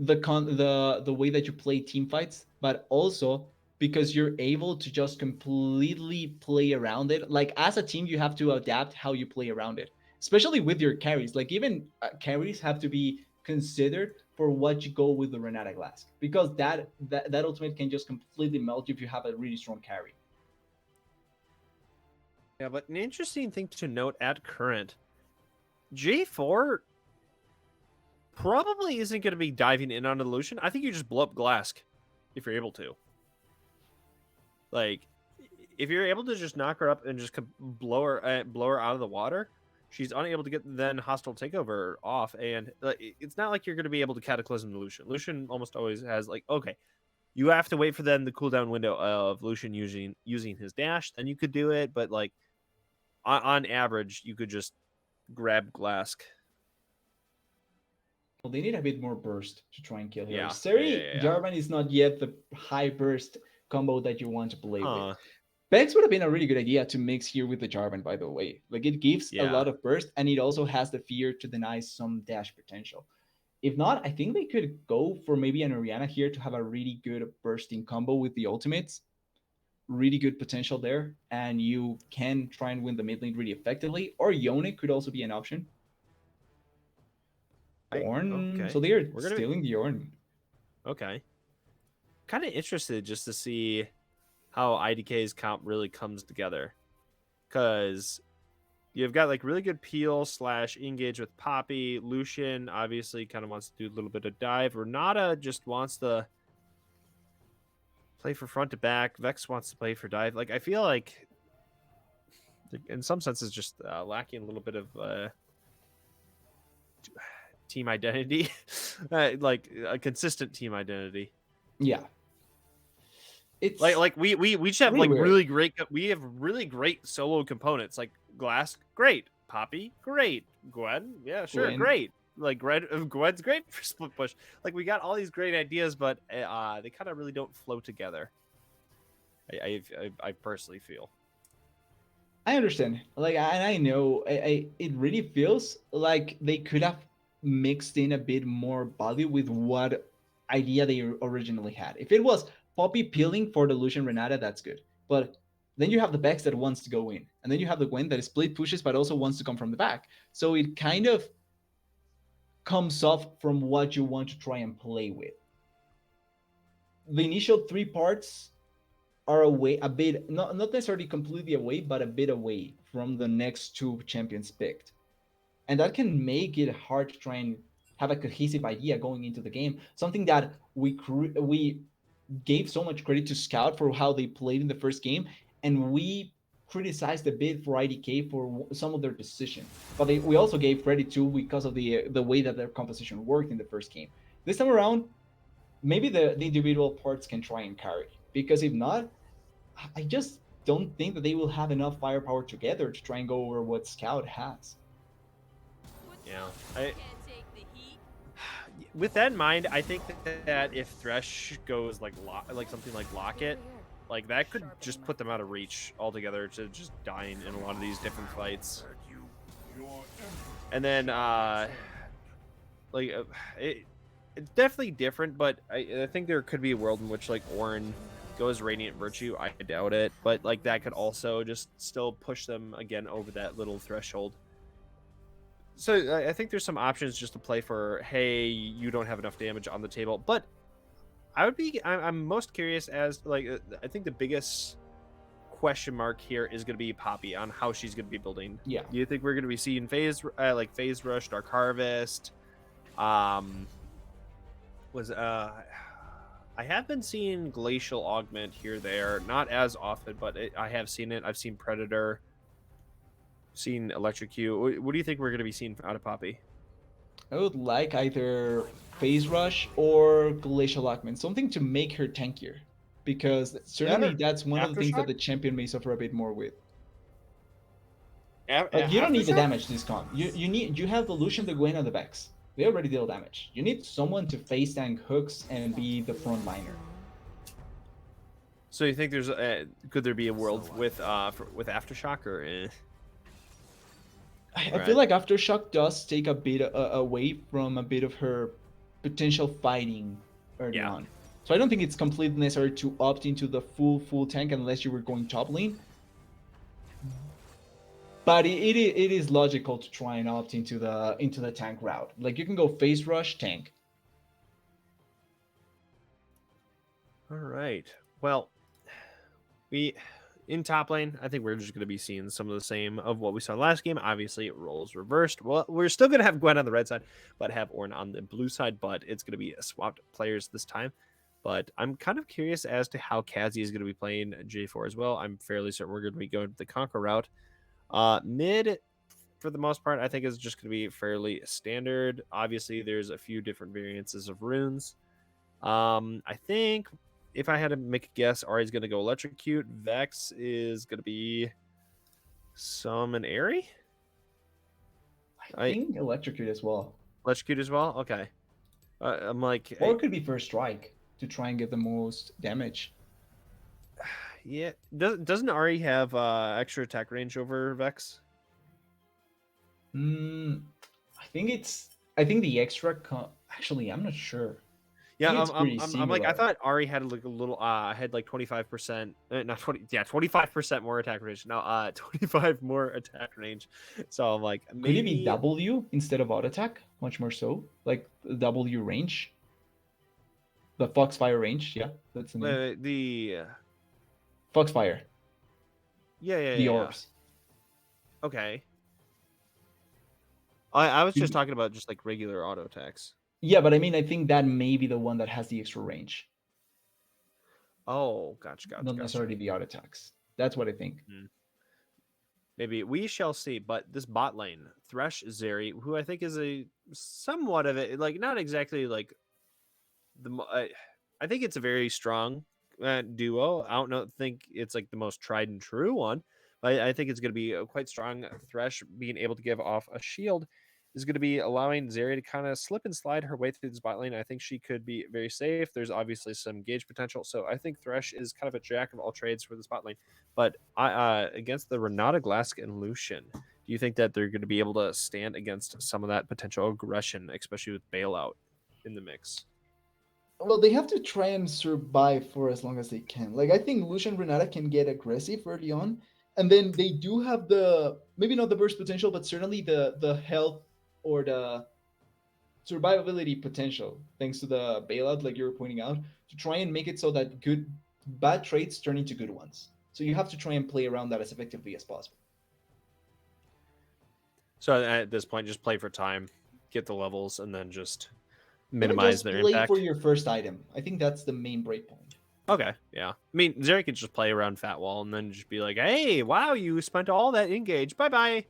B: the way that you play team fights, but also because you're able to just completely play around it. Like as a team, you have to adapt how you play around it, especially with your carries. Like even carries have to be considered for what you go with the Renata Glass, because that ultimate can just completely melt you if you have a really strong carry.
A: Yeah, but an interesting thing to note at current, J4 probably isn't going to be diving in on the Lucian. I think you just blow up Glask if you're able to. Like, if you're able to just knock her up and just blow her out of the water, she's unable to get then hostile takeover off, and it's not like you're going to be able to cataclysm the Lucian. Lucian almost always has like, okay, you have to wait for then the cooldown window of Lucian using his dash, then you could do it, but like on average, you could just grab Glask.
B: Well, they need a bit more burst to try and kill here.
A: Yeah,
B: Seri Jarvan is not yet the high burst combo that you want to play with.
A: Huh.
B: Vex would have been a really good idea to mix here with the Jarvan, by the way. Like, it gives a
A: Yeah.
B: lot of burst, and it also has the fear to deny some dash potential. If not, I think they could go for maybe an Orianna here to have a really good bursting combo with the ultimates. Really good potential there, and you can try and win the mid lane really effectively. Or Yone could also be an option. Ornn, so
A: Okay.
B: they're
A: We're gonna be
B: stealing the Ornn.
A: okay. Kind of interested just to see how IDK's comp really comes together, because you've got like really good peel / engage with Poppy. Lucian obviously kind of wants to do a little bit of dive. Renata just wants to play for front to back. Vex wants to play for dive. Like, I feel like in some senses just lacking a little bit of team identity, like a consistent team identity.
B: Yeah, it's
A: Like we just have
B: really
A: like
B: weird.
A: we have really great solo components, like Glass, great. Poppy, great. Gwen, yeah, sure,
B: Gwen.
A: great. Like Gwen's great for split push. Like, we got all these great ideas, but they kind of really don't flow together. I personally feel.
B: I understand. Like, and I know, it really feels like they could have mixed in a bit more value with what idea they originally had. If it was Poppy peeling for the Lucian Renata, that's good. But then you have the Bex that wants to go in, and then you have the Gwen that split pushes but also wants to come from the back. So it kind of comes off from what you want to try and play with. The initial three parts are away a bit, not necessarily completely away, but a bit away from the next two champions picked, and that can make it hard to try and have a cohesive idea going into the game. Something that we gave so much credit to Scout for how they played in the first game, and we criticized a bit for IDK for some of their decisions. But we also gave credit to because of the way that their composition worked in the first game. This time around, maybe the individual parts can try and carry, because if not, I just don't think that they will have enough firepower together to try and go over what Scout has.
A: Yeah, with that in mind, I think that if Thresh goes like something like Locket, like that could just put them out of reach altogether to just dying in a lot of these different fights. And then it's definitely different, but I think there could be a world in which like Ornn goes Radiant Virtue. I doubt it, but like that could also just still push them again over that little threshold. So I think there's some options just to play for, hey, you don't have enough damage on the table. But I'm most curious as like I think the biggest question mark here is going to be Poppy on how she's going to be building.
B: Yeah.
A: Do you think we're going to be seeing phase rush, Dark Harvest? I have been seeing Glacial Augment here there, not as often, but I have seen it. I've seen Predator, seen Electrocute. What do you think we're going to be seeing out of Poppy?
B: I would like either Phase Rush or Glacial Augment, something to make her tankier, because certainly that's one of the things that the champion may suffer a bit more with. Like, you don't need the damage this comp. You have the Lucian, the Gwen, and the Vex. They already deal damage. You need someone to face tank hooks and be the front liner.
A: So you think there's could there be a world with Aftershock or?
B: I feel like Aftershock does take a bit away from a bit of her potential fighting early on. So I don't think it's completely necessary to opt into the full tank unless you were going top lane. But it is logical to try and opt into the tank route. Like, you can go Phase Rush, tank.
A: All right. Well, in top lane, I think we're just going to be seeing some of the same of what we saw last game. Obviously, it roles reversed. Well, we're still going to have Gwen on the red side, but have Ornn on the blue side. But it's going to be swapped players this time. But I'm kind of curious as to how Kazi is going to be playing J4 as well. I'm fairly certain we're going to be going the Conquer route. Mid, for the most part, I think is just going to be fairly standard. Obviously, there's a few different variances of runes. I think if I had to make a guess, Ari's going to go Electrocute. Vex is going to be Summon Airy?
B: I think electrocute as well.
A: Electrocute as well? Okay. I'm like,
B: Or it could be first strike to try and get the most damage.
A: yeah. Doesn't Ari have extra attack range over Vex?
B: I think it's. I think the extra. Actually, I'm not sure. I
A: Yeah,
B: think it's pretty
A: I'm like, I
B: similar.
A: thought Ari had like a little had like 25%, not 20, yeah, 25% more attack range. No, 25 more attack range. So I'm like,
B: Could it be
A: maybe
B: W instead of auto attack? Much more so, like W range, the Foxfire range. Yeah, that's the name.
A: the
B: Foxfire, the
A: yeah.
B: orbs.
A: Okay. I was just
B: Could-
A: talking about just like regular auto attacks.
B: Yeah, but I mean, I think that may be the one that has the extra range,
A: Oh,
B: not
A: gotcha.
B: necessarily the auto attacks. That's what I think.
A: Hmm. Maybe we shall see. But this bot lane, Thresh Zeri, who I think is a somewhat of it, like not exactly like I think it's a very strong duo. I don't know, think it's like the most tried and true one, but I think it's going to be quite strong. Thresh being able to give off a shield is going to be allowing Zeri to kind of slip and slide her way through this bot lane. I think she could be very safe. There's obviously some gauge potential, so I think Thresh is kind of a jack of all trades for this bot lane. But against the Renata, Glask, and Lucian, do you think that they're going to be able to stand against some of that potential aggression, especially with bailout in the mix?
B: Well, they have to try and survive for as long as they can. Like I think Lucian Renata can get aggressive early on, and then they do have the maybe not the burst potential, but certainly the health or the survivability potential, thanks to the bailout, like you were pointing out, to try and make it so that bad traits turn into good ones. So you have to try and play around that as effectively as possible.
A: So at this point, just play for time, get the levels, and then just
B: Or
A: minimize
B: just
A: their
B: play for
A: impact.
B: your first item. I think that's the main breakpoint.
A: Okay, yeah. I mean, Zeri could just play around Fat Wall and then just be like, "Hey, wow, you spent all that engage. Bye bye."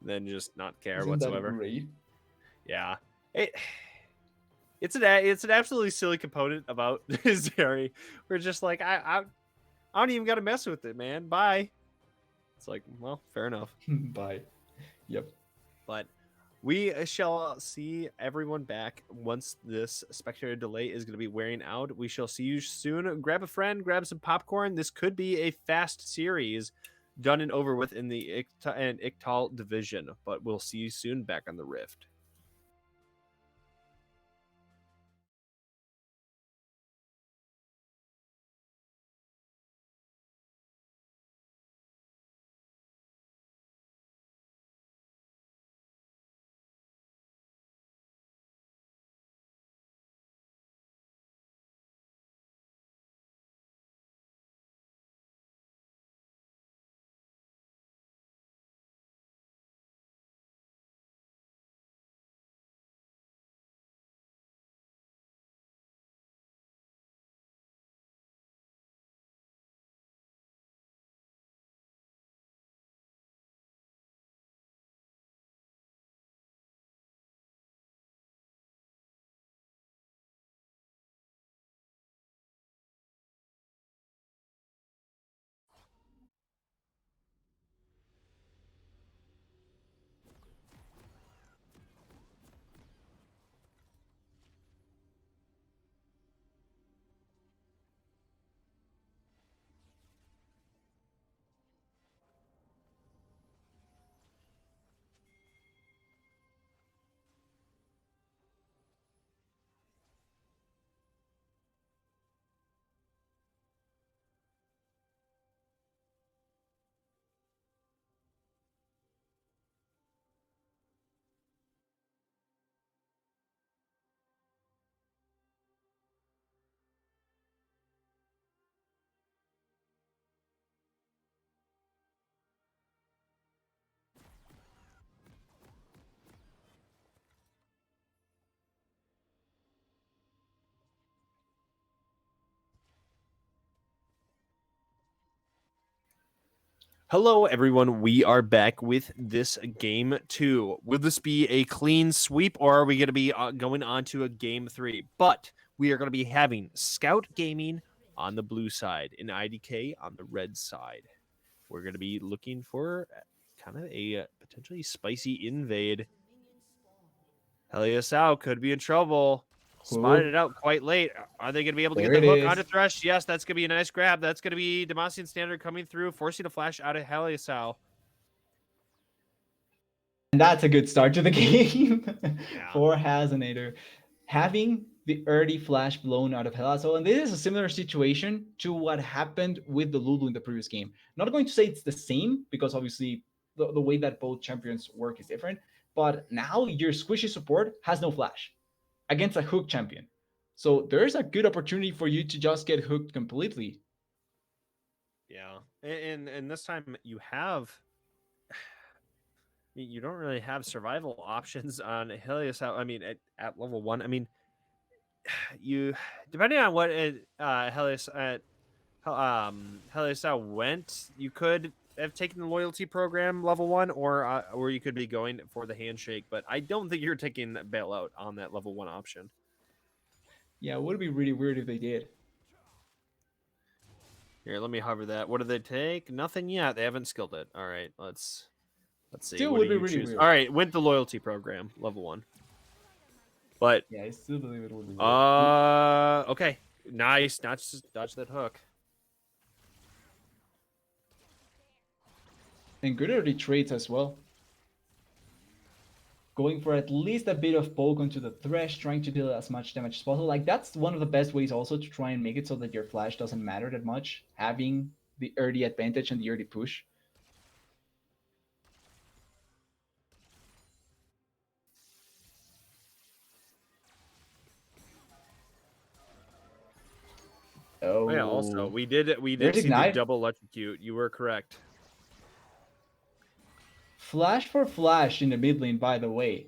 A: Then just not care
B: Isn't that
A: whatsoever.
B: great?
A: Yeah, it, it's an absolutely silly component about Zeri. We're just like, I don't even got to mess with it, man. Bye. It's like, well, fair enough.
B: Bye. Yep.
A: But we shall see everyone back once this spectator delay is going to be wearing out. We shall see you soon. Grab a friend, grab some popcorn. This could be a fast series done and over with in the Ixtal division, but we'll see you soon back on the Rift. Hello, everyone. We are back with this game 2. Will this be a clean sweep, or are we going to be going on to a game 3? But we are going to be having Scout Gaming on the blue side and IDK on the red side. We're going to be looking for kind of a potentially spicy invade. Heliosau could be in trouble. Spotted it
B: Hook.
A: out quite late. Are they going to be able to get
B: There
A: the
B: it
A: hook
B: is.
A: onto Thresh? Yes, that's going to be a nice grab. That's going to be Demacian Standard coming through, forcing a flash out of Heliosau.
B: And that's a good start to the game
A: Yeah.
B: for Hazenator. Having the early flash blown out of Helazo, and this is a similar situation to what happened with the Lulu in the previous game. Not going to say it's the same, because obviously the way that both champions work is different, but now your squishy support has no flash against a hook champion. So there's a good opportunity for you to just get hooked completely.
A: Yeah. And this time you have you don't really have survival options on Heliosau. I mean, at level 1. I mean, you depending on what Heliosau went, you could have taken the loyalty program level 1, or you could be going for the handshake, but I don't think you're taking bailout on that level 1 option.
B: Yeah, it would be really weird if they did.
A: Here, let me hover that. What do they take? Nothing yet. They haven't skilled it. All right, let's see.
B: Still
A: What do
B: would be
A: you
B: really
A: choose?
B: weird.
A: All right, went the loyalty program level 1. But
B: Yeah, I still believe it would be weird.
A: okay. Nice. Dodge that hook.
B: And good early trades as well. Going for at least a bit of poke onto the Thresh, trying to deal as much damage as possible. Like, that's one of the best ways also to try and make it so that your flash doesn't matter that much, having the early advantage and the early push.
A: Oh yeah, also we did
B: There's
A: see the
B: Ignite.
A: double electrocute. You were correct.
B: Flash for flash in the mid lane, by the way.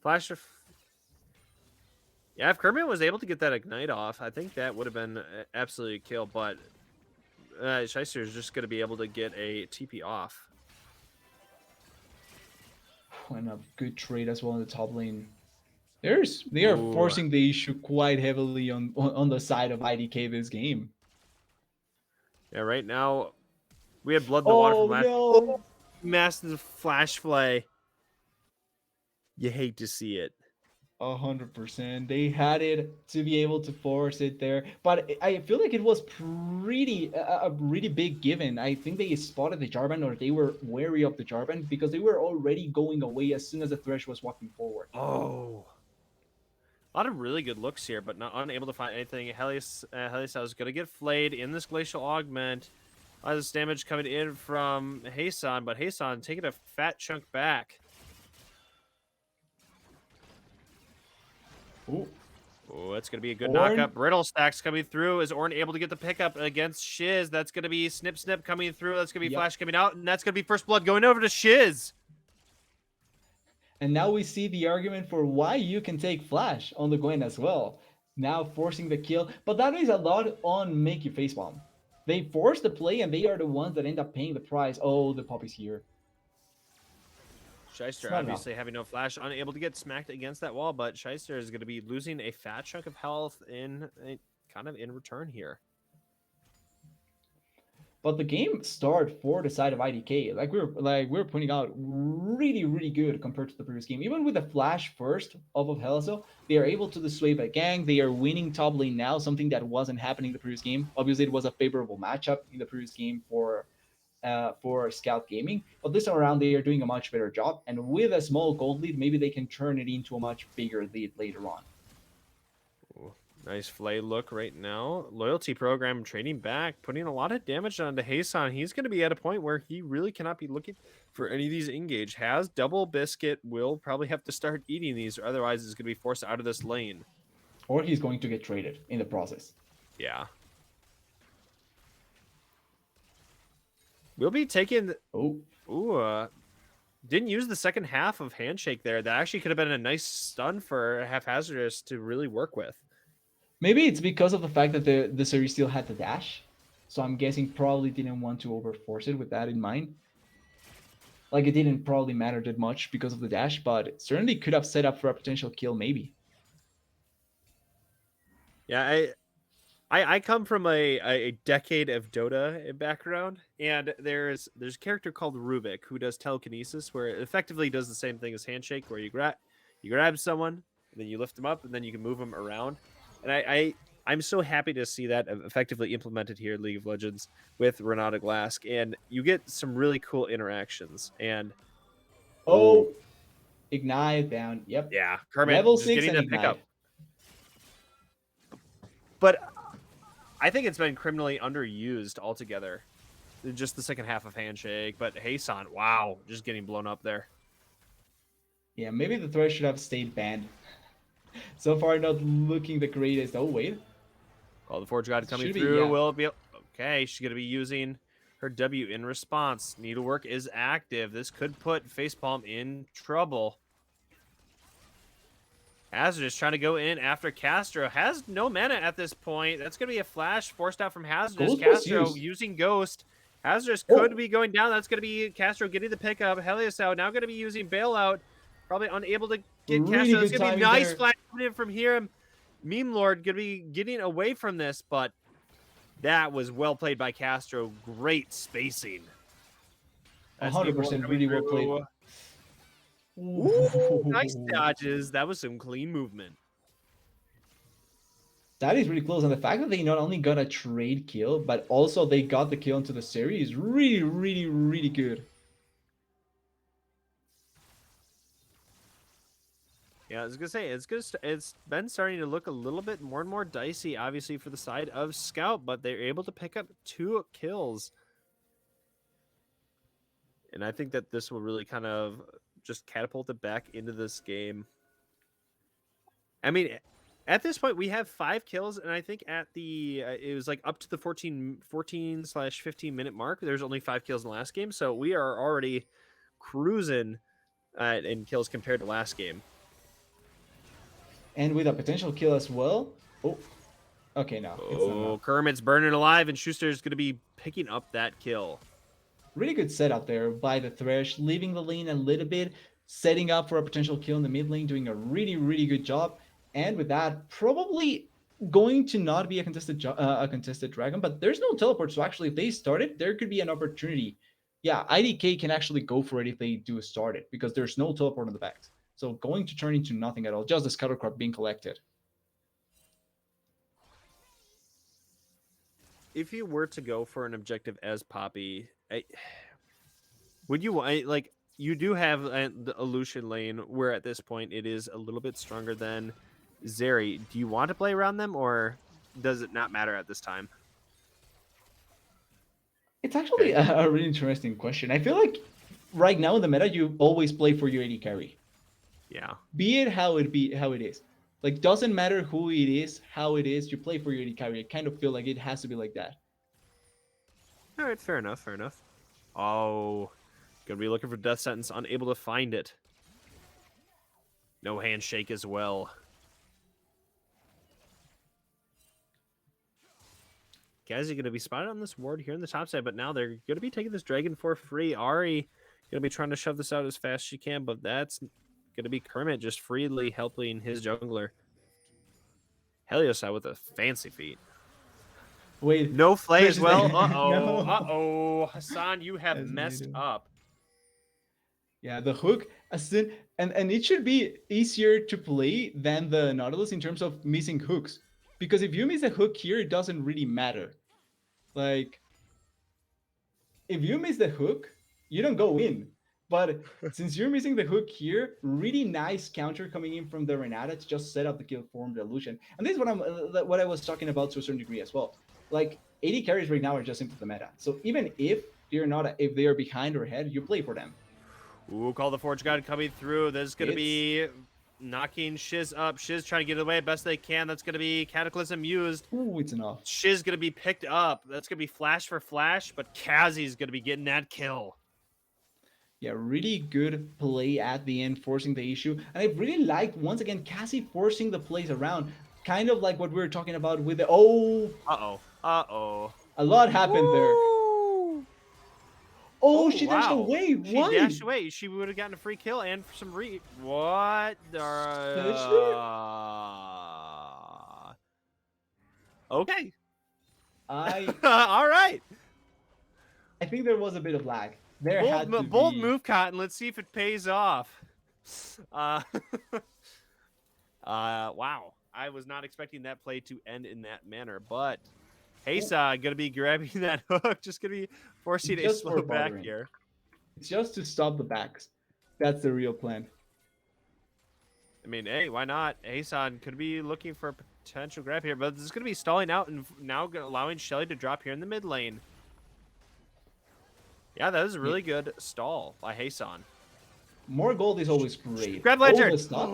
A: Flash of Yeah, if Kermit was able to get that ignite off, I think that would have been absolutely a kill, but Shyster is just going to be able to get a TP off.
B: And a good trade as well in the top lane. They are forcing the issue quite heavily on the side of IDK this game.
A: Yeah, right now we had blood in the water from last.
B: No.
A: Oh, massive flash play. You hate to see it.
B: 100%. They had it to be able to force it there, but I feel like it was a really big given. I think they spotted the Jarvan, or they were wary of the Jarvan, because they were already going away as soon as the Thresh was walking forward.
A: Oh. A lot of really good looks here, but not unable to find anything. Heliosau is going to get flayed in this Glacial Augment. A lot of this damage coming in from Hasan, but Hasan taking a fat chunk back.
B: Ooh.
A: Oh, that's going to be a good
B: Ornn.
A: knockup. Brittle stacks coming through. Is Ornn able to get the pickup against Shiz? That's going to be Snip Snip coming through. That's going to be Flash coming out, and that's going to be First Blood going over to Shiz.
B: And now we see the argument for why you can take Flash on the Gwen as well. Now forcing the kill, but that is a lot on Make You Facepalm. They force the play, and they are the ones that end up paying the price. Oh, the Poppy's here.
A: Shyster obviously having no flash, unable to get smacked against that wall, but Shyster is going to be losing a fat chunk of health in return here.
B: But the game start for the side of IDK, like we were pointing out, really good compared to the previous game. Even with the flash first of Helazo, they are able to dissuade the gang. They are winning top lane now, something that wasn't happening in the previous game. Obviously, it was a favorable matchup in the previous game for Scout Gaming, but this time around they are doing a much better job. And with a small gold lead, maybe they can turn it into a much bigger lead later on.
A: Ooh. Nice flay look right now. Loyalty program trading back, putting a lot of damage onto Hasan. He's going to be at a point where he really cannot be looking for any of these engage. Has double biscuit, will probably have to start eating these, or otherwise it's going to be forced out of this lane.
B: Or he's going to get traded in the process.
A: Yeah. We'll be taking... didn't use the second half of Handshake there. That actually could have been a nice stun for Haphazardous to really work with.
B: Maybe it's because of the fact that the series still had the dash. So I'm guessing probably didn't want to overforce it with that in mind. Like, it didn't probably matter that much because of the dash, but it certainly could have set up for a potential kill, maybe.
A: Yeah, I come from a decade of Dota background, and there's a character called Rubik who does telekinesis, where it effectively does the same thing as handshake, where you grab someone and then you lift them up and then you can move them around. And I'm so happy to see that effectively implemented here in League of Legends with Renata Glask, and you get some really cool interactions. And oh
B: Oh, ignite down. Yep.
A: yeah, Kermit
B: Level
A: just
B: 6
A: getting
B: and
A: that pickup,
B: ignite.
A: but I think it's been criminally underused altogether. Just the second half of Handshake, but Hasan, wow, just getting blown up there.
B: Yeah, maybe the threat should have stayed banned. So far, not looking the greatest. Oh, wait.
A: Call the Forge God coming
B: Should be,
A: through.
B: yeah.
A: Will it be okay? She's gonna be using her W in response. Needlework is active. This could put Facepalm in trouble. Hazardous trying to go in after Castro. Has no mana at this point. That's going to be a flash forced out from Hazardous.
B: Ghost was
A: Castro
B: used.
A: using Ghost. Hazardous
B: Oh,
A: could be going down. That's going to be Castro getting the pickup. Heliosau now going to be using Bailout. Probably unable to get
B: really
A: Castro. That's
B: good
A: going to be
B: timing
A: nice
B: there.
A: flash coming in from here. Meme Lord going to be getting away from this, but that was well played by Castro. Great spacing. That's
B: 100% really well played.
A: Ooh, nice
B: Ooh.
A: dodges. That was some clean movement.
B: That is really close. And the fact that they not only got a trade kill, but also they got the kill into the series is really, really, really good.
A: Yeah, I was gonna say it's been starting to look a little bit more and more dicey, obviously for the side of Scout, but they're able to pick up 2 kills, and I think that this will really kind of just catapult it back into this game. I mean, at this point we have 5 kills, and I think at the it was like up to the 14/15 minute mark. There's only 5 kills in the last game, so we are already cruising in kills compared to last game.
B: And with a potential kill as well. Oh, okay, no, it's not
A: Oh,
B: enough.
A: Kermit's burning alive, and Schuster's going to be picking up that kill.
B: Really good setup there by the Thresh, leaving the lane a little bit, setting up for a potential kill in the mid lane, doing a really, really good job. And with that, probably going to not be a contested dragon, but there's no teleport. So actually, if they start it, there could be an opportunity. Yeah, IDK can actually go for it if they do start it because there's no teleport on the back. So going to turn into nothing at all, just the scuttle crop being collected.
A: If you were to go for an objective as Poppy, would you like? You do have the Illusion lane, where at this point it is a little bit stronger than Zeri. Do you want to play around them, or does it not matter at this time?
B: It's actually
A: Okay.
B: a really interesting question. I feel like right now in the meta, you always play for your AD carry.
A: Yeah.
B: Be it how it is. Like doesn't matter who it is, how it is, you play for your AD carry. I kind of feel like it has to be like that.
A: All right. Fair enough. Fair enough. Oh, gonna be looking for death sentence, unable to find it. No handshake as well. Guys are going to be spotted on this ward here in the top side, but now they're going to be taking this dragon for free. Ari going to be trying to shove this out as fast as she can, but that's going to be Kermit just freely helping his jungler. Heliosai with a fancy feat.
B: Wait,
A: No flay as
B: Thresh is
A: well.
B: there.
A: Uh-oh.
B: No.
A: Uh-oh. Hassan, you have
B: That's
A: messed
B: amazing.
A: up.
B: Yeah, the hook, and it should be easier to play than the Nautilus in terms of missing hooks. Because if you miss a hook here, it doesn't really matter. Like, if you miss the hook, you don't go in. But since you're missing the hook here, really nice counter coming in from the Renata to just set up the kill for the illusion. And this is what I was talking about to a certain degree as well. Like AD carries right now are just into the meta. So even if they are behind or ahead, you play for them.
A: Ooh, call the Forge God coming through. This is going to be knocking Shiz up. Shiz trying to get away best they can. That's going to be Cataclysm used.
B: Ooh, it's enough.
A: Shiz going to be picked up. That's going to be flash for flash, but Kazi's going to be getting that kill.
B: Yeah, really good play at the end, forcing the issue. And I really liked, once again, Cassie forcing the plays around. Kind of like what we were talking about with the... Oh!
A: Uh-oh. Uh-oh.
B: A lot happened there. Oh, she dashed
A: wow.
B: away. Why?
A: She dashed away. She would have gotten a free kill and some What? Okay.
B: I
A: All right.
B: I think there was a bit of lag. There had to
A: Bold
B: be.
A: move, Cotton. Let's see if it pays off. Uh, wow. I was not expecting that play to end in that manner, but Hesa gonna be grabbing that hook, just gonna be forcing a
B: Just for
A: slow back
B: bothering.
A: here.
B: It's just to stop the backs. That's the real plan.
A: I mean, hey, why not? Aeson could be looking for a potential grab here, but this is going to be stalling out and now allowing Shelly to drop here in the mid lane. Yeah, that is a really good stall by Hasan.
B: More gold is always great.
A: Grab
B: Oh,
A: Lantern!
B: the stop.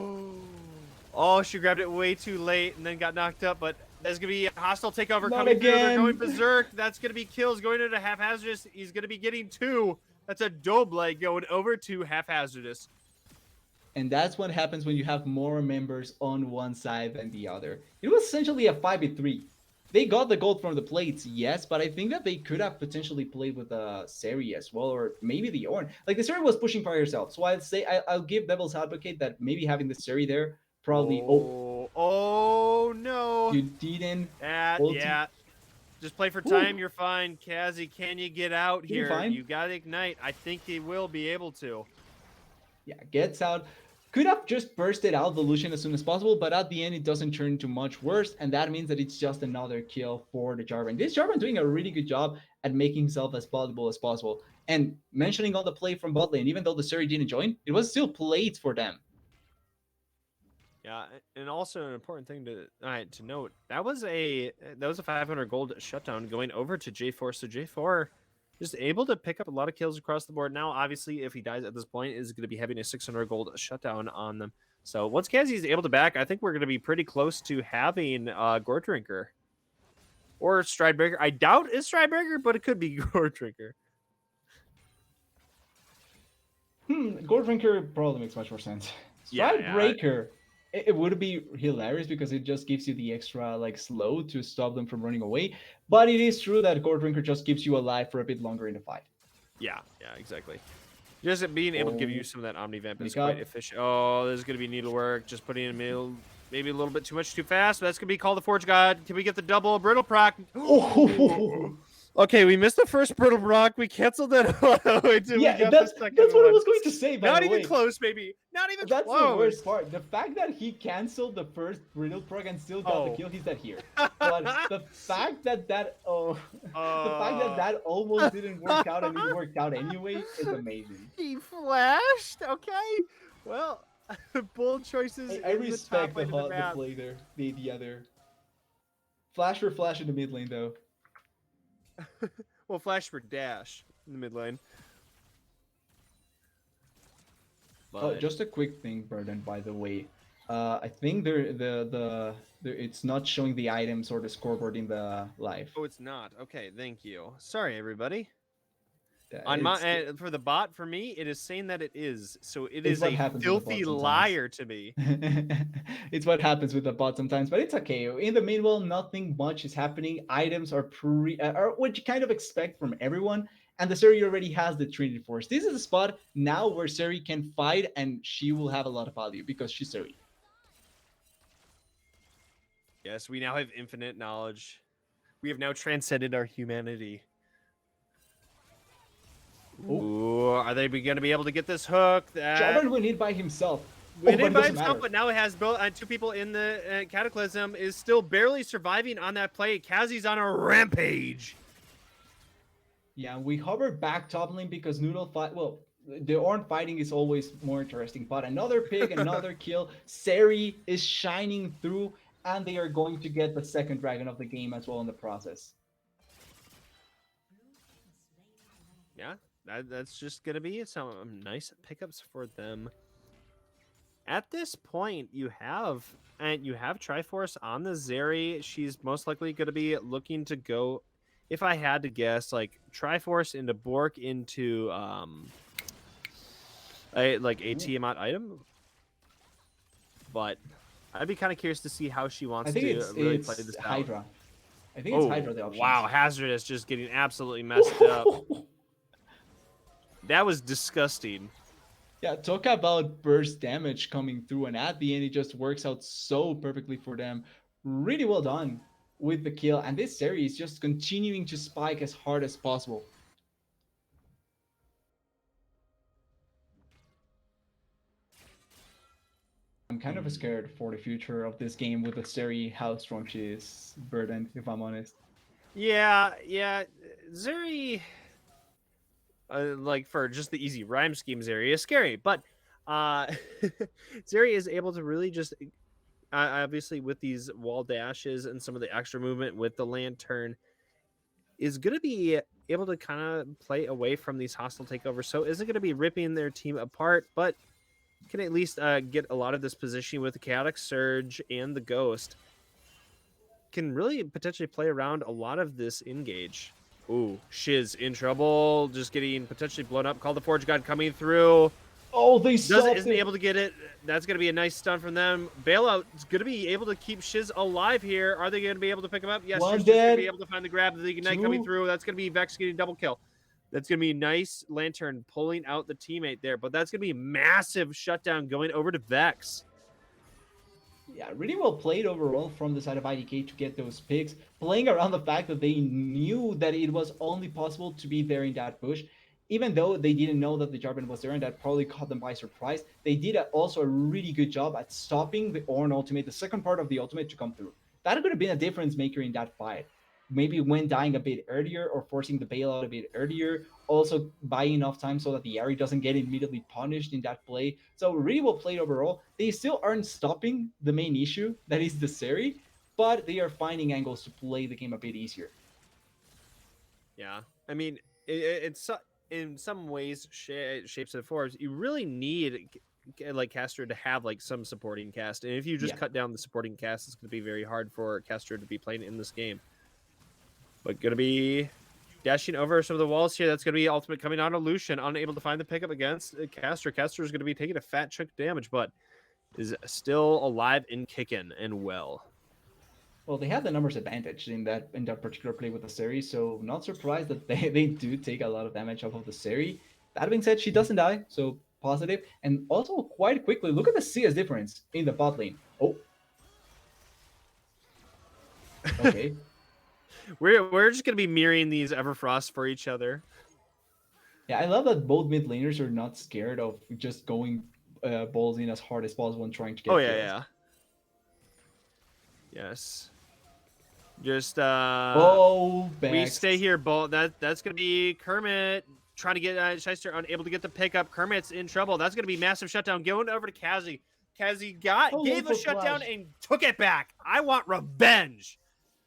A: Oh, she grabbed it way too late and then got knocked up, but there's going to be a hostile takeover
B: Not
A: coming through. They're going
B: again.
A: berserk. That's going to be kills going into haphazardous. He's going to be getting 2. That's a double going over to haphazardous.
B: And that's what happens when you have more members on one side than the other. It was essentially a 5v3. They got the gold from the plates, yes, but I think that they could have potentially played with Seri as well, or maybe the Ornn. Like, the Seri was pushing for herself, so I'd say I'll give Devil's Advocate that maybe having the Seri there probably...
A: Oh no.
B: You didn't...
A: Yeah. Just play for time. You're fine. Kazi, can you get out here? You got to ignite. I think he will be able to.
B: Yeah, gets out. Could have just bursted out the Lucian as soon as possible, but at the end it doesn't turn into much worse, and that means that it's just another kill for the Jarvan. This Jarvan doing a really good job at making himself as valuable as possible. And mentioning on the play from bot lane, even though the Suri didn't join, it was still played for them.
A: Yeah, and also an important thing to note, that was a 500 gold shutdown going over to J4, so J4 just able to pick up a lot of kills across the board. Now, obviously, if he dies at this point, is going to be having a 600 gold shutdown on them. So once Kazi is able to back, I think we're going to be pretty close to having Gore Drinker. Or Stridebreaker. I doubt it's Stridebreaker, but it could be Gore Drinker.
B: Gore Drinker probably makes much more sense. Stridebreaker, it would be hilarious because it just gives you the extra slow to stop them from running away. But it is true that Gore Drinker just keeps you alive for a bit longer in the fight.
A: Yeah, exactly. Just being able to give you some of that Omni Vamp is quite efficient. Oh, there's going to be needlework. Just putting in maybe a little bit too much too fast. But that's going to be called the Forge God. Can we get the double Brittle Proc? Okay, we missed the first Brittle Proc. We canceled that.
B: That's what I was going to say, by
A: Not
B: the
A: even
B: way.
A: close, baby. Not even
B: That's
A: close.
B: The worst part. The fact that he canceled the first Brittle Proc and still got the kill, he's dead here. But the fact that almost didn't work out and it worked out anyway is amazing.
A: He flashed? Okay. Well, bold choices.
B: I respect the play there, the other. Flash for flash in the mid lane, though.
A: Well, flash for dash in the mid lane. But...
B: Oh, just a quick thing, Burden, by the way. I think it's not showing the items or the scoreboard in the live.
A: Oh, it's not. Okay, thank you. Sorry, everybody. On my for the bot, for me, it is saying that it is. So it is a filthy liar to me.
B: It's what happens with the bot sometimes, but it's okay. In the meanwhile, nothing much is happening. Items are what you kind of expect from everyone. And the Suri already has the Trinity Force. This is a spot now where Suri can fight, and she will have a lot of value because she's Suri.
A: Yes, we now have infinite knowledge. We have now transcended our humanity. Ooh, are they going to be able to get this hook?
B: Jarvan went in by himself.
A: Went in by himself, but now it has two people in the Cataclysm. Is still barely surviving on that play. Kazi's on a rampage.
B: Yeah, we hover back top lane because Noodle fight. Well, the Ornn fighting is always more interesting. But another pick, another kill. Seri is shining through, and they are going to get the second dragon of the game as well in the process.
A: Yeah. That's just going to be some nice pickups for them. At this point, you have Triforce on the Zeri. She's most likely going to be looking to go, if I had to guess, like Triforce into Bork into a Tiamat item. But I'd be kind of curious to see how she wants to really play this out.
B: Hydra. I think it's Hydra the option.
A: Wow, Hazardous just getting absolutely messed up. That was disgusting.
B: Yeah, talk about burst damage coming through, and at the end, it just works out so perfectly for them. Really well done. with the kill, and this series is just continuing to spike as hard as possible. I'm kind of scared for the future of this game with the Seri, how strong she is, Verdant, if I'm honest.
A: Yeah, Zeri, like for just the easy rhyme scheme, Zeri is scary, but Zeri is able to really just obviously with these wall dashes and some of the extra movement with the lantern is going to be able to kind of play away from these hostile takeovers. So isn't going to be ripping their team apart, but can at least get a lot of this positioning with the chaotic surge and the ghost. Can really potentially play around a lot of this engage. Ooh, Shiz in trouble, just getting potentially blown up. Call the Forge God coming through.
B: Oh, they stopped
A: Isn't
B: it.
A: able to get it. That's going to be a nice stun from them. Bailout's going to be able to keep Shiz alive here. Are they going to be able to pick him up? Yes,
B: One
A: Shiz going to
B: dead.
A: be able to find the grab. The Ignite
B: Two.
A: coming through. That's going to be Vex getting double kill. That's going to be nice Lantern pulling out the teammate there. But that's going to be massive shutdown going over to Vex.
B: Yeah, really well played overall from the side of IDK to get those picks, playing around the fact that they knew that it was only possible to be there in that push. Even though they didn't know that the Jarvan was there and that probably caught them by surprise, they did also a really good job at stopping the Ornn ultimate, the second part of the ultimate to come through. That could have been a difference maker in that fight. Maybe when dying a bit earlier or forcing the bailout a bit earlier, also buying enough time so that the Ari doesn't get immediately punished in that play. So really well played overall. They still aren't stopping the main issue, that is the Seri, but they are finding angles to play the game a bit easier.
A: Yeah, I mean, it's in some ways, shapes and forms, you really need like Castro to have like some supporting cast, and if you just cut down the supporting cast, it's going to be very hard for Castro to be playing in this game. But going to be dashing over some of the walls here. That's going to be ultimate coming out of Lucian, unable to find the pickup against Castro. Castro is going to be taking a fat chunk of damage, but is still alive and kicking and well.
B: Well, they have the numbers advantage in that particular play with the Seri, so not surprised that they do take a lot of damage off of the Seri. That being said, she doesn't die, so positive. And also, quite quickly, look at the CS difference in the bot lane. Oh. Okay.
A: We're just going to be mirroring these Everfrost for each other.
B: Yeah, I love that both mid laners are not scared of just going balls in as hard as possible and trying to get kills.
A: Yeah. Yes. Just we stay here, Bolt. That's gonna be Kermit trying to get Shyster unable to get the pickup. Kermit's in trouble. That's gonna be massive shutdown. Going over to Kazi. Kazi gave a shutdown and took it back. I want revenge.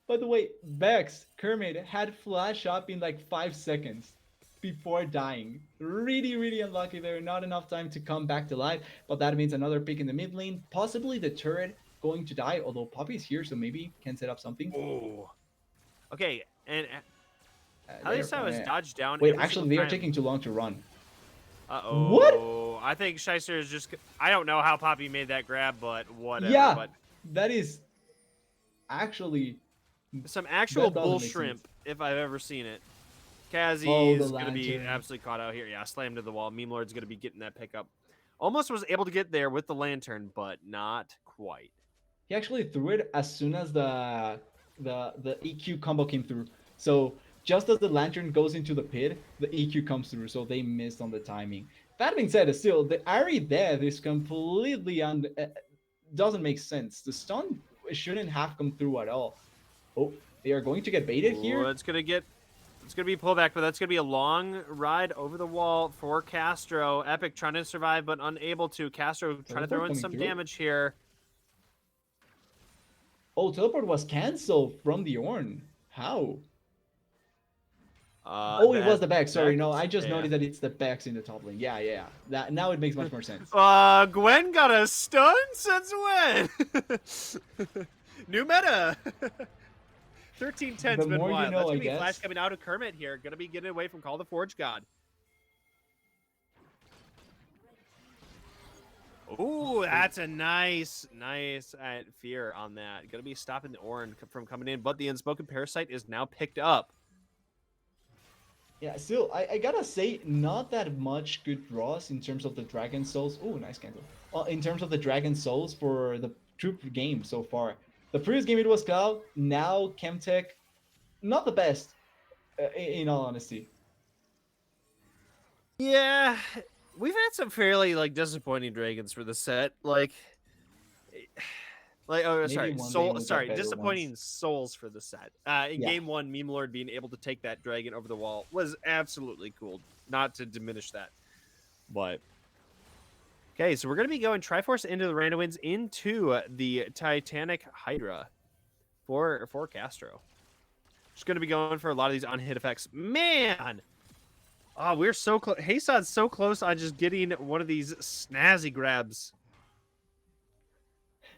B: By the way, Vex, Kermit had flash up in like 5 seconds before dying. Really, really unlucky there. Not enough time to come back to life, but that means another pick in the mid lane. Possibly the turret going to die, although Poppy's here, so maybe can set up something.
A: Oh. Okay, and at least I was dodged down.
B: Wait, actually, they are taking too long to run.
A: Uh-oh.
B: What?
A: I think Shyster is just... I don't know how Poppy made that grab, but whatever.
B: Yeah,
A: but
B: that is actually...
A: some actual bull shrimp, if I've ever seen it. Kazi is going to be absolutely caught out here. Yeah, slammed to the wall. Meme Lord's going to be getting that pickup. Almost was able to get there with the lantern, but not quite.
B: He actually threw it as soon as the EQ combo came through. So just as the lantern goes into the pit, the EQ comes through, so they missed on the timing. That being said, still, the Ari death is completely doesn't make sense. The stun shouldn't have come through at all. Oh, they are going to get baited here.
A: It's going to be pullback, but that's going to be a long ride over the wall for Castro. Epic trying to survive, but unable to. Castro trying to throw in some damage here.
B: Oh, teleport was canceled from the Ornn. How? It was the Bex. Sorry, no, I just noticed that it's the Bex in the top lane. Yeah. That now it makes much more sense.
A: Gwen got a stun since when? New meta. 1310's been wild. That's gonna be flash coming out of Kermit here. Gonna be getting away from Call the Forge God. Ooh, that's a nice fear on that. Gonna be stopping the Ornn from coming in, but the Unspoken Parasite is now picked up.
B: Yeah, still, I gotta say, not that much good draws in terms of the Dragon Souls. Oh, nice cancel. In terms of the Dragon Souls for the troop game so far. The previous game it was Cloud. Now Chemtech, not the best, in all honesty.
A: Yeah, we've had some fairly like disappointing dragons for the set. Like oh
B: Maybe
A: sorry,
B: one day
A: soul
B: we'll get
A: sorry,
B: better ones.
A: disappointing souls for the set. In
B: Yeah.
A: game one, Meme Lord being able to take that dragon over the wall was absolutely cool. Not to diminish that, but okay, so we're gonna be going Triforce into the random wins into the Titanic Hydra for Castro. Just gonna be going for a lot of these unhit effects. Man, oh, we're so close. Hasad's so close on just getting one of these snazzy grabs.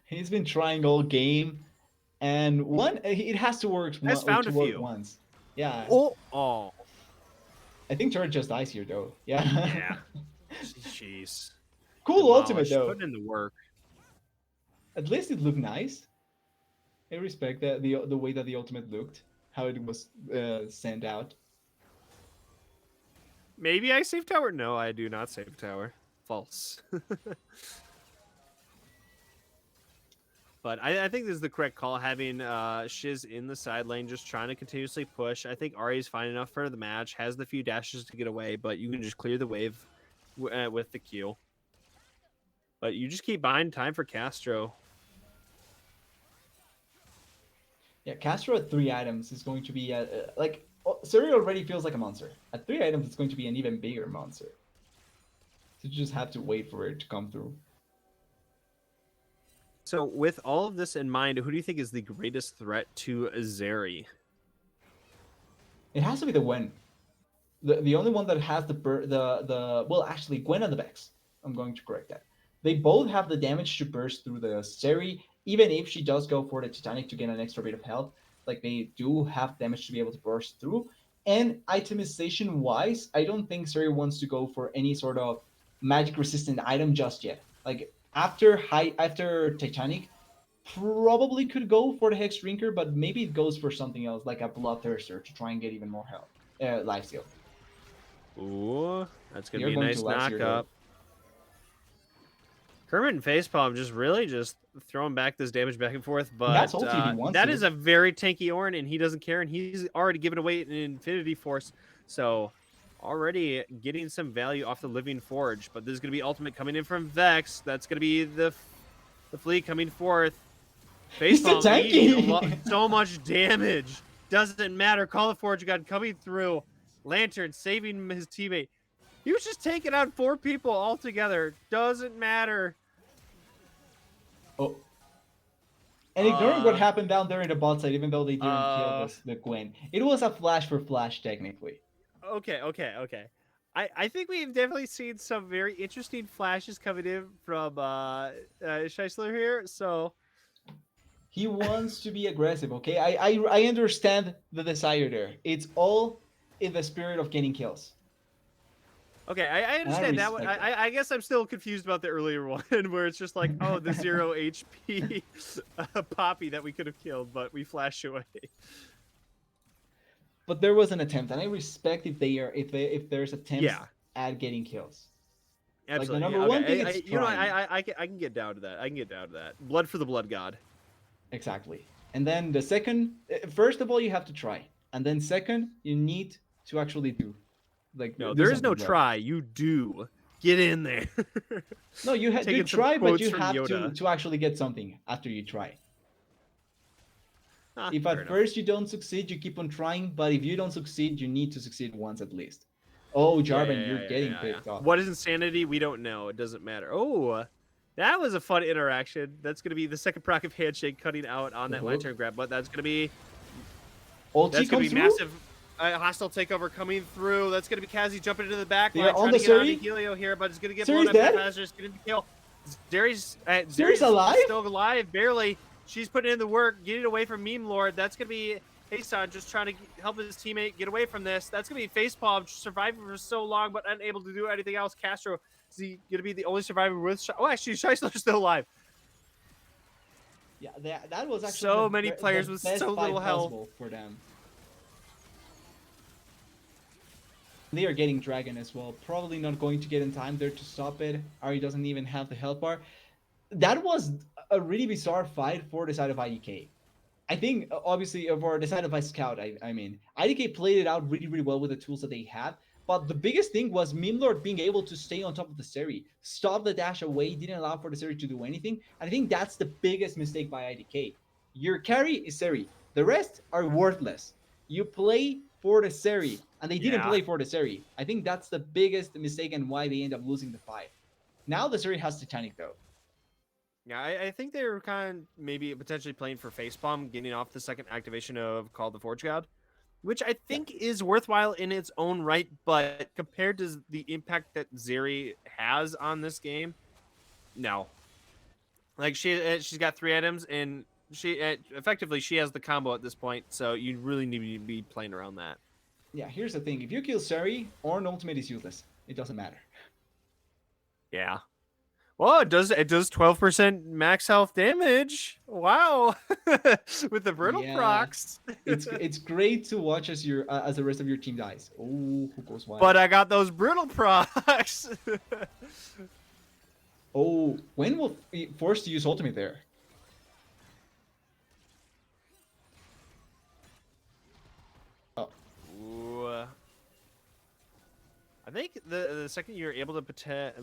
B: He's been trying all game, and it has to work
A: Has found a
B: to work
A: few.
B: once. Yeah,
A: Oh,
B: I think Turret just dies here though. Yeah.
A: yeah. Jeez.
B: Cool ultimate
A: Demolished.
B: though.
A: Putting in the work.
B: At least it looked nice. I respect the way that the ultimate looked, how it was sent out.
A: Maybe I save tower. No, I do not save tower. False. But I think this is the correct call, having Shiz in the side lane, just trying to continuously push. I think Ari is fine enough for the match, has the few dashes to get away, but you can just clear the wave with the Q. But you just keep buying time for Castro.
B: Yeah, Castro at 3 items is going to be like Suri already feels like a monster. At 3 items, it's going to be an even bigger monster. So you just have to wait for it to come through.
A: So with all of this in mind, who do you think is the greatest threat to Zeri?
B: It has to be the Gwen. The only one that has well, actually Gwen and the Vex. I'm going to correct that. They both have the damage to burst through the Seri, even if she does go for the Titanic to get an extra bit of health. Like, they do have damage to be able to burst through. And itemization wise, I don't think Seri wants to go for any sort of magic resistant item just yet. Like, after Titanic, probably could go for the Hex Drinker, but maybe it goes for something else, like a Bloodthirster, to try and get even more health, lifesteal.
A: Ooh, that's gonna
B: You're
A: be a
B: going
A: nice
B: to last year,
A: knockup. Kermit and Facepalm just really just throwing back this damage back and forth, but
B: that's ulti if he wants
A: that
B: to.
A: is a very tanky Ornn, and he doesn't care, and he's already given away an Infinity Force, so already getting some value off the Living Forge. But this is gonna be ultimate coming in from Vex. That's gonna be the fleet coming forth. Facepalm eating so much damage. Doesn't matter. Call the Forge God coming through. Lantern saving his teammate. He was just taking out 4 people all together. Doesn't matter.
B: Oh. And ignoring what happened down there in the bot side, even though they didn't kill the Gwen, it was a flash for flash technically.
A: Okay. I think we've definitely seen some very interesting flashes coming in from Scheisler here. So
B: he wants to be aggressive. Okay, I understand the desire there. It's all in the spirit of getting kills.
A: okay, I understand that one. I guess I'm still confused about the earlier one where it's just like, oh, the 0 HP Poppy that we could have killed, but we flashed away.
B: But there was an attempt, and I respect if there's attempts at getting kills.
A: Absolutely.
B: Like the number one thing is
A: I can get down to that. I can get down to that. Blood for the Blood God.
B: Exactly. And then the second, first of all, you have to try, and then second, you need to actually do. Like,
A: no, there is no try. You do get in there.
B: No, you have to try, but you have to actually get something after you try. If at first you don't succeed, you keep on trying, but if you don't succeed, you need to succeed once at least. Oh, Jarvan, you're getting picked off.
A: What is insanity? We don't know. It doesn't matter. Oh, that was a fun interaction. That's going to be the second proc of Handshake cutting out on that lantern grab, but that's going to be massive. Hostile takeover coming through. That's going to be Kazi jumping into the back line, trying to get on Helio here, but it's going to get blown up. It's going to kill. Darius
B: alive?
A: Still alive, barely. She's putting in the work, getting away from Meme Lord. That's going to be Hasan just trying to help his teammate get away from this. That's going to be Facepalm surviving for so long, but unable to do anything else. Castro, is he going to be the only survivor with... Oh, actually, Scheisler's still alive.
B: Yeah, that was actually
A: so many players with so little health
B: for them. They are getting Dragon as well. Probably not going to get in time there to stop it. Ari doesn't even have the health bar. That was a really bizarre fight for the side of IDK. I think obviously for the side of Ice Scout, I mean, IDK played it out really, really well with the tools that they had. But the biggest thing was Meme Lord being able to stay on top of the Seri, stop the dash away, didn't allow for the Seri to do anything. And I think that's the biggest mistake by IDK. Your carry is Seri. The rest are worthless. You play for the Seri, and they didn't
A: Yeah.
B: play for the Seri. I think that's the biggest mistake and why they end up losing the fight. Now the Seri has Titanic though.
A: Yeah, I think they were kind of maybe potentially playing for Facepalm, getting off the second activation of Call the Forge God, which I
B: Yeah.
A: think is worthwhile in its own right, but compared to the impact that Zeri has on this game, no. Like she's got 3 items, and she effectively she has the combo at this point, so you really need to be playing around that.
B: Yeah, here's the thing. If you kill Seri, Ornn ultimate is useless. It doesn't matter.
A: Yeah. Well, it does 12% max health damage. Wow. With the brittle
B: Yeah,
A: procs.
B: it's great to watch as your as the rest of your team dies. Oh, who goes
A: But
B: wild?
A: I got those brittle procs.
B: Oh, when will force to use ultimate there? Oh,
A: Ooh. I think the second you're able to pretend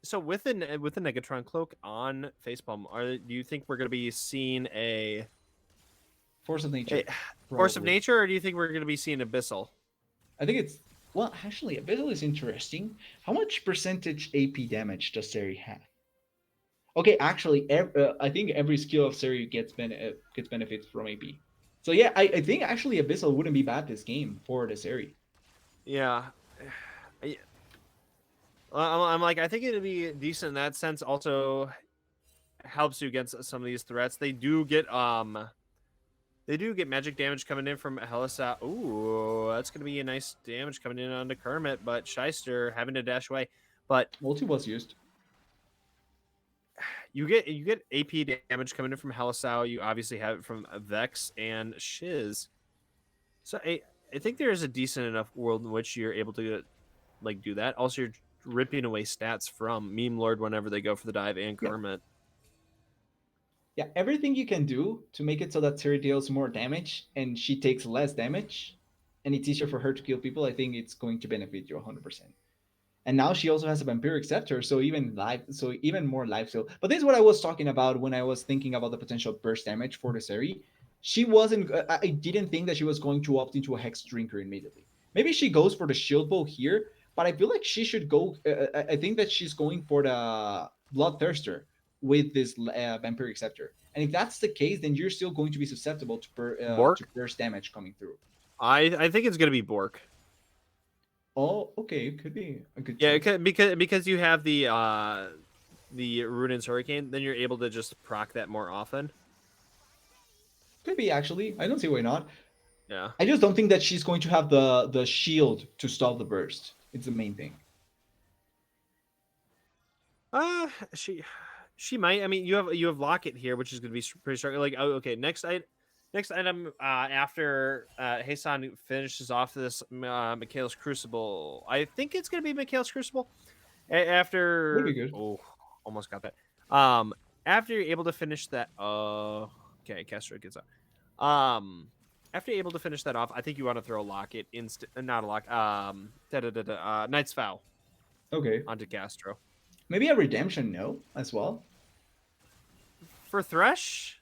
A: so with the Negatron cloak on Facepalm, do you think we're going to be seeing
B: force of
A: a
B: nature,
A: Force of
B: probably.
A: Nature, or do you think we're going to be seeing Abyssal?
B: I think it's well, actually, Abyssal is interesting. How much percentage AP damage does Seri have? Okay, actually, I think every skill of Seri gets benefits from AP. So yeah, I think actually Abyssal wouldn't be bad this game for the Seri.
A: Yeah. I'm like, I think it'd be decent in that sense. Also helps you against some of these threats. They do get magic damage coming in from Helisa. Ooh, that's gonna be a nice damage coming in onto Kermit, but Shyster having to dash away. But
B: Multi was used.
A: you get AP damage coming in from Helisau. You obviously have it from Vex and Shiz. So I think there is a decent enough world in which you're able to do that. Also, you're ripping away stats from Meme Lord whenever they go for the dive and
B: Yeah,
A: Kermit.
B: yeah, everything you can do to make it so that Siri deals more damage and she takes less damage, and it's easier for her to kill people. I think it's going to benefit you 100%. And now she also has a vampiric scepter, so even more life steal. But this is what I was talking about when I was thinking about the potential burst damage for the Seri. She wasn't. I didn't think that she was going to opt into a hex drinker immediately. Maybe she goes for the shield bow here, but I feel like she should go. I think that she's going for the bloodthirster with this vampiric scepter. And if that's the case, then you're still going to be susceptible to
A: Bork?
B: burst damage coming through.
A: I think it's gonna be Bork.
B: Oh, okay, could be a good
A: Yeah,
B: choice.
A: because you have the Ruin's Hurricane, then you're able to just proc that more often.
B: Could be actually. I don't see why not.
A: Yeah.
B: I just don't think that she's going to have the shield to stop the burst. It's the main thing.
A: She might. I mean, you have Locket here, which is going to be pretty strong. Like, oh, okay, next item after Heisan finishes off this Michaela's Crucible. I think it's going to be Michaela's Crucible.
B: Would be
A: After
B: good.
A: almost got that. After you're able to finish that. Okay, Castro gets up. After you're able to finish that off, I think you want to throw a Locket not a lock. Knight's Vow
B: Okay.
A: onto Castro
B: Maybe a redemption, no, as well.
A: for Thresh.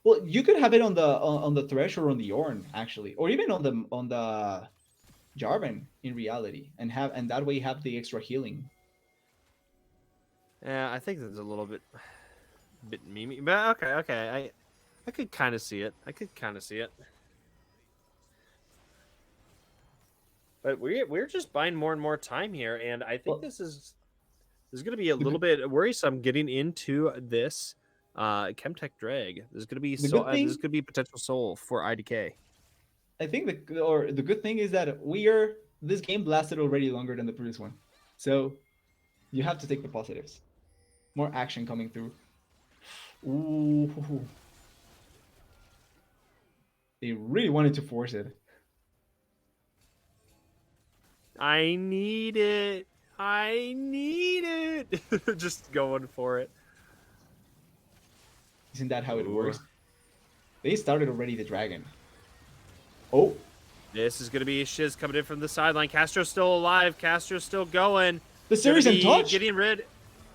B: Well, you could have it on the thresh or on the Ornn actually, or even on the Jarvan in reality, and that way have the extra healing.
A: Yeah, I think that's a little bit memey, but okay. I could kind of see it. But we're just buying more and more time here, and I think
B: Well,
A: this is going to be a
B: the
A: little
B: good,
A: bit worrisome getting into this Chemtech drag. There's going to be
B: the good
A: this
B: thing
A: could be potential soul for IDK.
B: I think the good thing is that we are this game lasted already longer than the previous one, so you have to take the positives. More action coming through. Ooh, they really wanted to force it.
A: I need it. I need it. Just going for it.
B: Isn't that how it
A: Ooh.
B: works? They started already the dragon. Oh,
A: This is going to be Shiz coming in from the sideline. Castro's still alive. Castro's still going.
B: the
A: Going to
B: series
A: be
B: untouched.
A: getting rid.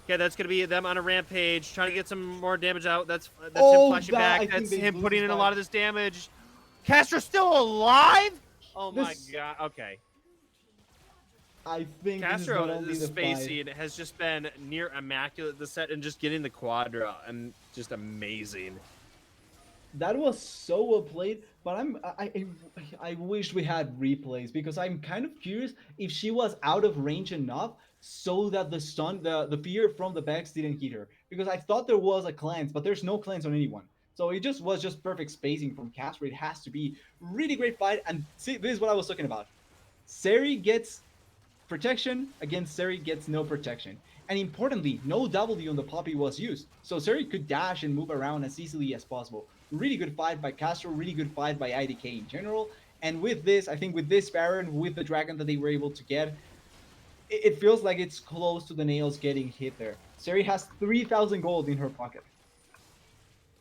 A: Okay, that's going to be them on a rampage, trying to get some more damage out. That's him
B: Oh,
A: flashing
B: that
A: back.
B: I think
A: That's
B: they
A: him
B: lose this
A: putting in a
B: fight.
A: lot of this damage. Castro's still alive? Oh my
B: This,
A: god. Okay.
B: I think this is
A: Castro,
B: gonna
A: the
B: be the fight.
A: Spacey, has just been near immaculate this set and just getting the quadra and just amazing.
B: That was so well played, but I wish we had replays because I'm kind of curious if she was out of range enough so that the fear from the backs didn't hit her. Because I thought there was a cleanse, but there's no cleanse on anyone. So it just was just perfect spacing from Castro. It has to be really great fight. And see, this is what I was talking about. Seri gets protection against Seri gets no protection. And importantly, no W on the Poppy was used. So Seri could dash and move around as easily as possible. Really good fight by Castro, really good fight by IDK in general. And with this, I think with this Baron, with the Dragon that they were able to get, it feels like it's close to the nails getting hit there. Seri has 3,000 gold in her pocket.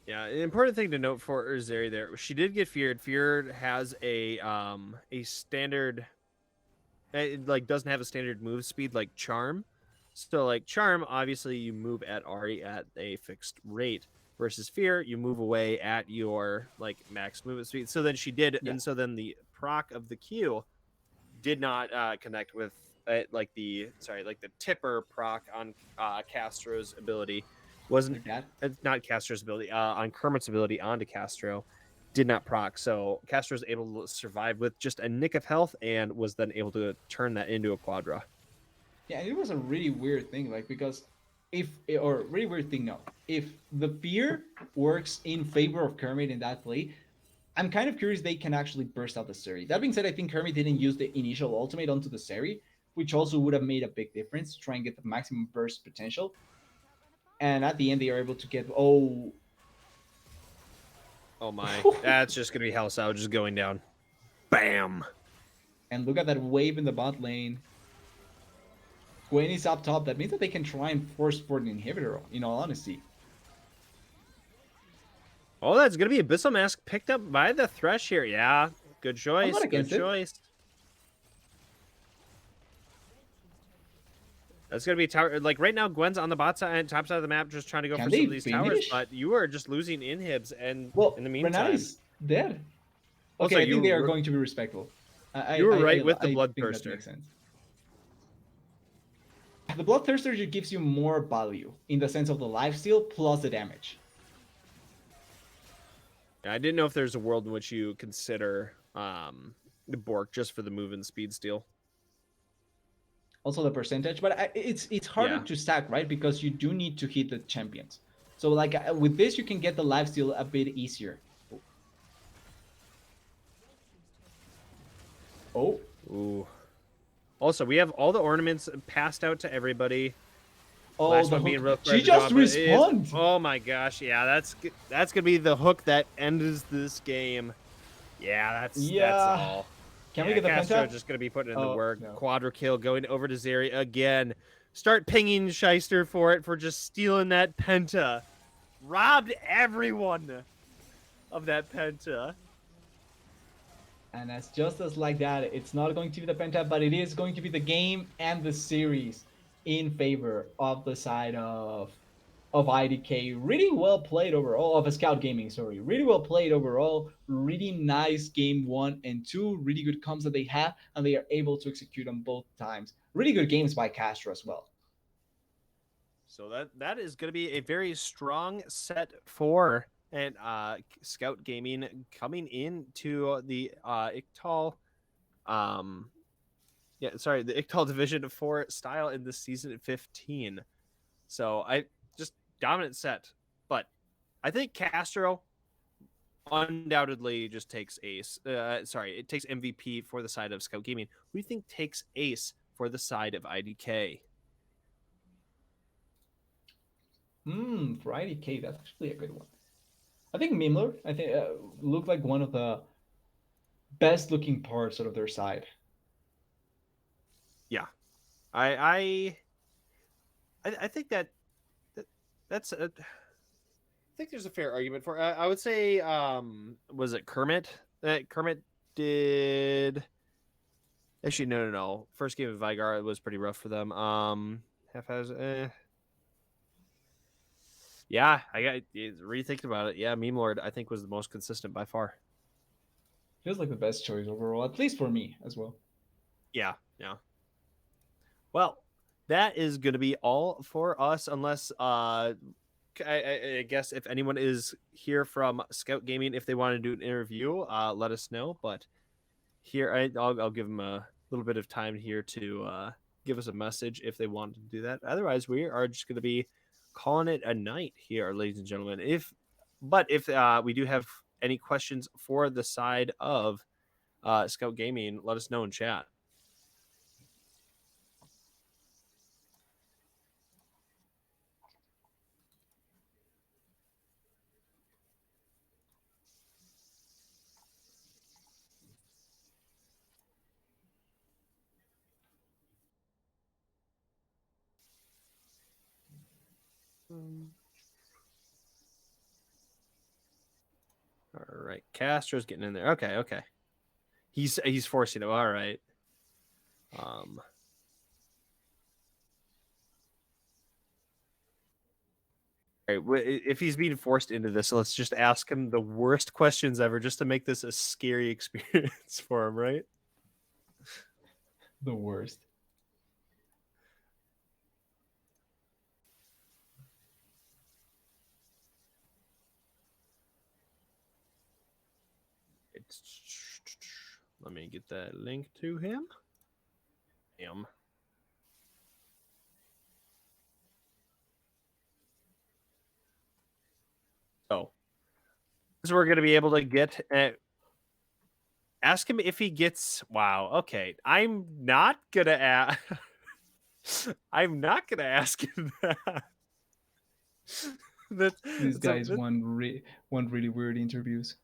A: Yeah, an important thing to note for Zeri there, she did get feared. Feared has a standard, it like doesn't have a standard move speed like Charm. So like Charm, obviously you move at Ari at a fixed rate versus Fear, you move away at your like max movement speed. So then she did,
B: Yeah.
A: and so then the proc of the Q did not connect with like the tipper proc on Castro's ability wasn't
B: Like that.
A: it's not Castro's ability on Kermit's ability onto Castro did not proc, so Castro was able to survive with just a nick of health and was then able to turn that into a quadra.
B: Yeah, it was a really weird thing, like because if or really weird thing, no. If the fear works in favor of Kermit in that play, I'm kind of curious they can actually burst out the Seri. That being said, I think Kermit didn't use the initial ultimate onto the Seri, which also would have made a big difference to try and get the maximum burst potential. And at the end, they are able to get
A: Oh my, that's just gonna be Hell Salvage just going down. Bam.
B: and look at that wave in the bot lane. Gwen is up top. That means that they can try and force for an inhibitor. In all honesty,
A: Oh, that's gonna be Abyssal Mask picked up by the Thresh here. Yeah, good
B: I'm not
A: choice. Good
B: against it.
A: choice. That's gonna be tower. Like right now, Gwen's on the bot side, top side of the map, just trying to go
B: Can
A: for
B: they
A: some of these towers.
B: finish?
A: But you are just losing inhibs, and
B: Well,
A: in the
B: Renata
A: meantime,
B: is dead. Okay,
A: also
B: I think they are
A: you
B: going to be respectful.
A: you were right with the
B: I think that
A: Bloodthirster.
B: makes sense. The Bloodthirster just gives you more value in the sense of the lifesteal plus the damage.
A: I didn't know if there's a world in which you consider the Bork just for the move and speed steal.
B: Also the percentage, but it's harder
A: Yeah.
B: to stack, right? Because you do need to hit the champions. So like with this, you can get the lifesteal a bit easier. Oh,
A: Ooh. Also, we have all the ornaments passed out to everybody.
B: oh,
A: Last
B: the
A: one being real
B: hook. She just respawned.
A: Oh my gosh, yeah, that's gonna be the hook that ends this game. Yeah, that's all.
B: Can
A: Yeah,
B: we get the
A: Castro
B: penta?
A: just gonna be putting in the
B: Oh,
A: work.
B: no.
A: Quadra kill going over to Zeri again. Start pinging Shyster for it for just stealing that penta. Robbed everyone of that penta.
B: And as just as like that, it's not going to be the penta, but it is going to be the game and the series in favor of the side of IDK. Really well played overall, of a Scout Gaming, sorry. Really well played overall. Really nice game 1 and 2. Really good comps that they have, and they are able to execute on both times. Really good games by Castro as well.
A: So that is going to be a very strong set for and Scout Gaming coming into the Ixtal the Ixtal Division 4 style in this season 15. So I just dominant set, but I think Castro undoubtedly just takes ace. It takes MVP for the side of Scout Gaming. Who do you think takes ace for the side of IDK?
B: For IDK, that's actually a good one. I think Mimler, I think, looked like one of the best looking parts out of their side.
A: Yeah, I think that's think there's a fair argument for. I would say, was it Kermit? Kermit did. Actually, no. First game of Vigar was pretty rough for them. Half has. Yeah, I got rethinking about it. Yeah, Meme Lord I think was the most consistent by far.
B: Feels like the best choice overall, at least for me as well.
A: Yeah. Well, that is going to be all for us, unless I guess if anyone is here from Scout Gaming, if they want to do an interview, let us know. But here, I'll give them a little bit of time here to give us a message if they want to do that. Otherwise, we are just going to be calling it a night here, ladies and gentlemen. If we do have any questions for the side of Scout Gaming, let us know in chat. All right, Castro's getting in there. Okay. He's forcing it. All right. All right, if he's being forced into this, let's just ask him the worst questions ever, just to make this a scary experience for him, right?
B: The worst.
A: Let me get that link to him. So we're going to be able to get ask him if he gets. Wow. Okay, I'm not gonna ask. I'm not gonna ask him that.
B: These guys want really weird interviews.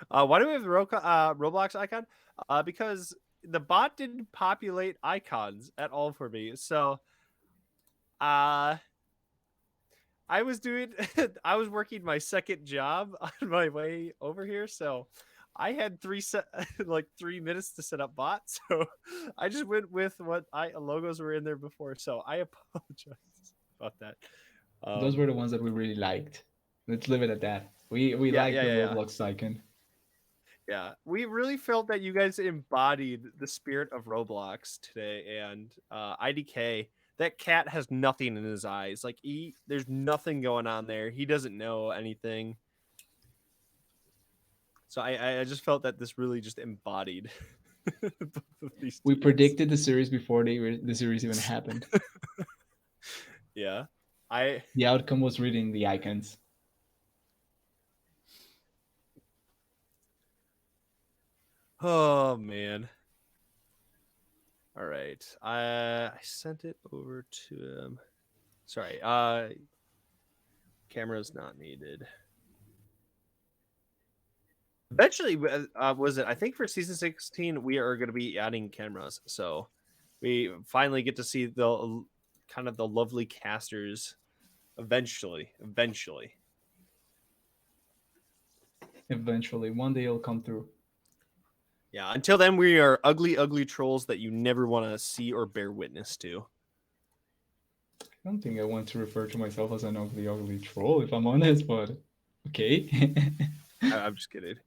A: Why do we have the Roblox icon? Because the bot didn't populate icons at all for me. So, I was I was working my second job on my way over here, so I had 3 minutes to set up bots. So I just went with what logos were in there before. So I apologize about that.
B: Those were the ones that we really liked. Let's leave it at that. We liked the Roblox icon.
A: Yeah, we really felt that you guys embodied the spirit of Roblox today, and IDK. That cat has nothing in his eyes. Like there's nothing going on there. He doesn't know anything. So I just felt that this really just embodied both of these.
B: We predicted the series before the series even happened.
A: Yeah,
B: the outcome was reading the icons.
A: Oh man. All right. I sent it over to him. Sorry. Camera's not needed. Eventually, was it? I think for season 16, we are going to be adding cameras. So we finally get to see the kind of the lovely casters eventually.
B: One day it'll come through.
A: Yeah, until then, we are ugly trolls that you never want to see or bear witness to.
B: I don't think I want to refer to myself as an ugly troll, if I'm honest, but okay.
A: I'm just kidding.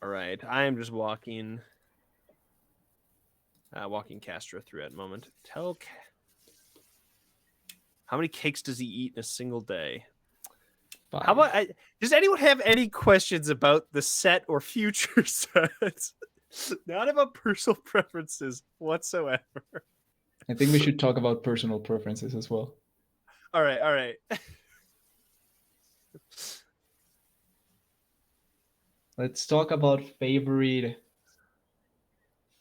A: All right, I am just walking Castro through at the moment. How many cakes does he eat in a single day?
B: 5.
A: How about does anyone have any questions about the set or future sets? Not about personal preferences whatsoever.
B: I think we should talk about personal preferences as well.
A: All right.
B: Let's talk about favorite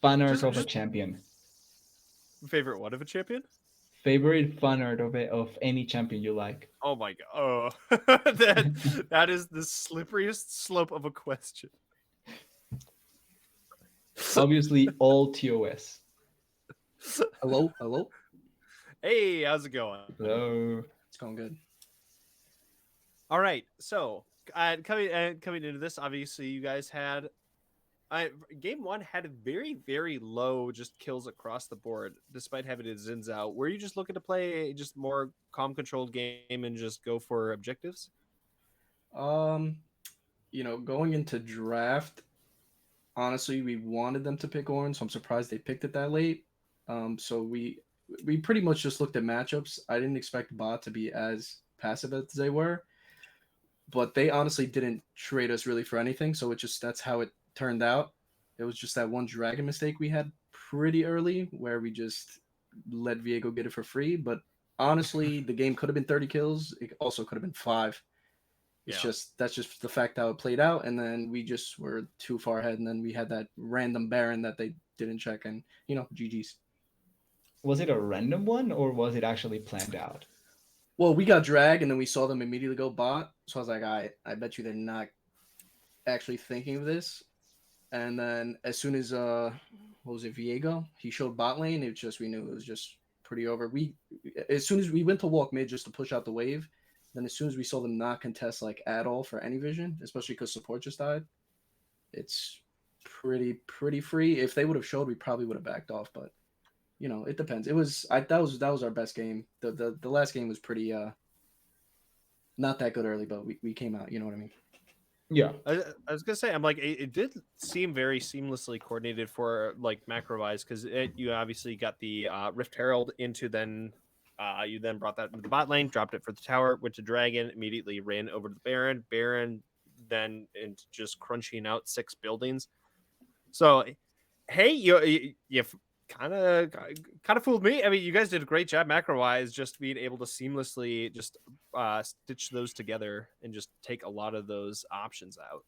B: fan art of a champion.
A: Favorite what of a champion?
B: Favorite fan art of any champion you like.
A: Oh my god! Oh, that is the slipperiest slope of a question.
B: Obviously, all TOS.
C: Hello, hello.
A: Hey, how's it going?
B: Hello.
C: It's going good.
A: All right, so coming into this, obviously you guys had game one had a very low just kills across the board, despite having its ins out. Were you just looking to play just more calm controlled game and just go for objectives?
C: Um, going into draft, honestly, we wanted them to pick orange, so I'm surprised they picked it that late. So we pretty much just looked at matchups. I didn't expect bot to be as passive as they were, but they honestly didn't trade us really for anything. So it just that's how it turned out. It was just that one dragon mistake we had pretty early where we just let Viego get it for free. But honestly, the game could have been 30 kills. It also could have been five. It's
A: Yeah.
C: just that's just the fact how it played out, and then we just were too far ahead, and then we had that random Baron that they didn't check, and GG's.
B: Was it a random one or was it actually planned out?
C: Well, we got drag, and then we saw them immediately go bot, so I was like, I bet you they're not actually thinking of this. And then as soon as what was it, Viego? He showed bot lane. It just we knew it was just pretty over. We as soon as we went to walk mid just to push out the wave, then as soon as we saw them not contest like at all for any vision, especially because support just died, it's pretty free. If they would have showed, we probably would have backed off. But it depends. It was that was our best game. The last game was pretty not that good early, but we came out. You know what I mean?
B: Yeah.
A: I was gonna say, I'm like, it did seem very seamlessly coordinated for like macro wise, because you obviously got the Rift Herald into then. You then brought that into the bot lane, dropped it for the tower, went to Dragon, immediately ran over to the Baron. Baron then into just crunching out 6 buildings. So, hey, you kind of fooled me. I mean, you guys did a great job macro wise, just being able to seamlessly just stitch those together and just take a lot of those options out.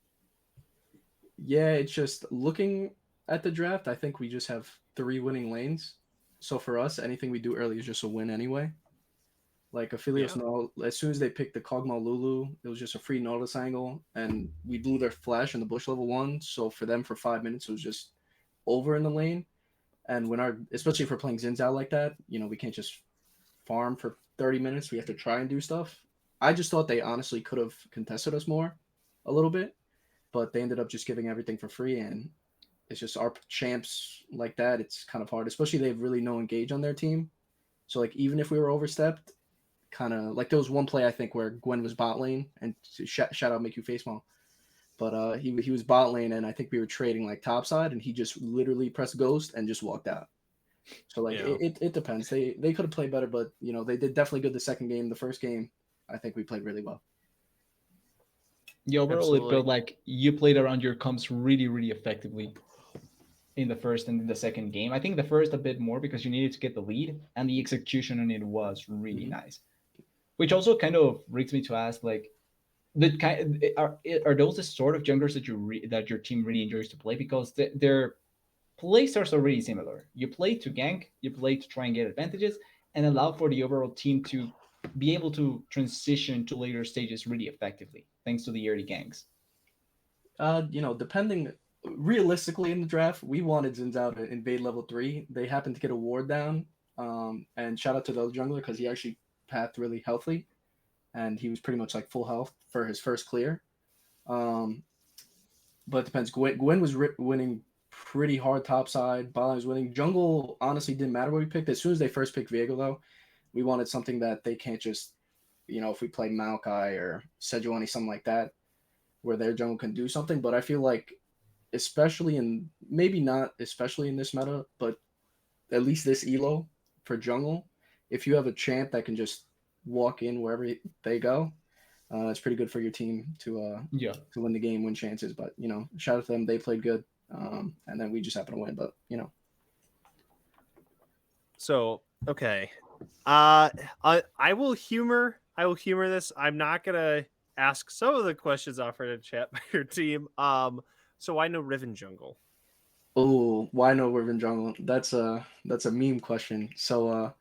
C: Yeah, it's just looking at the draft. I think we just have 3 winning lanes. So for us, anything we do early is just a win anyway. Like Aphelios,
A: Yeah,
C: no, as soon as they picked the Kog'Maw Lulu, it was just a free Nautilus angle, and we blew their flash in the bush level 1. So for them, for 5 minutes, it was just over in the lane. And when especially if we're playing Zinzao like that, we can't just farm for 30 minutes. We have to try and do stuff. I just thought they honestly could have contested us more a little bit, but they ended up just giving everything for free. And it's just our champs like that. It's kind of hard, especially they have really no engage on their team. So like even if we were overstepped, kind of like there was one play I think where Gwen was bot lane and shout out make you face mall, but he was bot lane and I think we were trading like top side and he just literally pressed ghost and just walked out. So like
A: yeah.
C: it depends. They could have played better, but they did definitely good the second game. The first game, I think we played really well.
B: Yeah, overall, it
A: Absolutely.
B: felt like you played around your comps really effectively in the first and in the second game. I think the first a bit more because you needed to get the lead, and the execution on it was really
C: Mm-hmm.
B: nice. Which also kind of brings me to ask, like, are those the sort of junglers that that your team really enjoys to play? Because their play styles are really similar. You play to gank, you play to try and get advantages, and allow for the overall team to be able to transition to later stages really effectively, thanks to the early ganks.
C: Depending realistically in the draft, we wanted Zinzao to invade level 3. They happened to get a ward down. And shout out to the other jungler because he actually pathed really healthy, and he was pretty much like full health for his first clear. Um, but it depends. Gwen was winning pretty hard top side. Bala was winning. Jungle honestly didn't matter what we picked. As soon as they first picked Viego, though, we wanted something that they can't just, if we play Maokai or Sejuani, something like that, where their jungle can do something. But I feel like, especially in, maybe not especially in this meta, but at least this elo for jungle, if you have a champ that can just walk in wherever they go, it's pretty good for your team
B: Yeah.
C: to win the game, win chances. But shout out to them, they played good, and then we just happened to win. But
A: So okay, I will humor this. I'm not gonna ask some of the questions offered in chat by your team. So I know Riven Jungle.
C: oh, why no Riven jungle? That's a meme question. So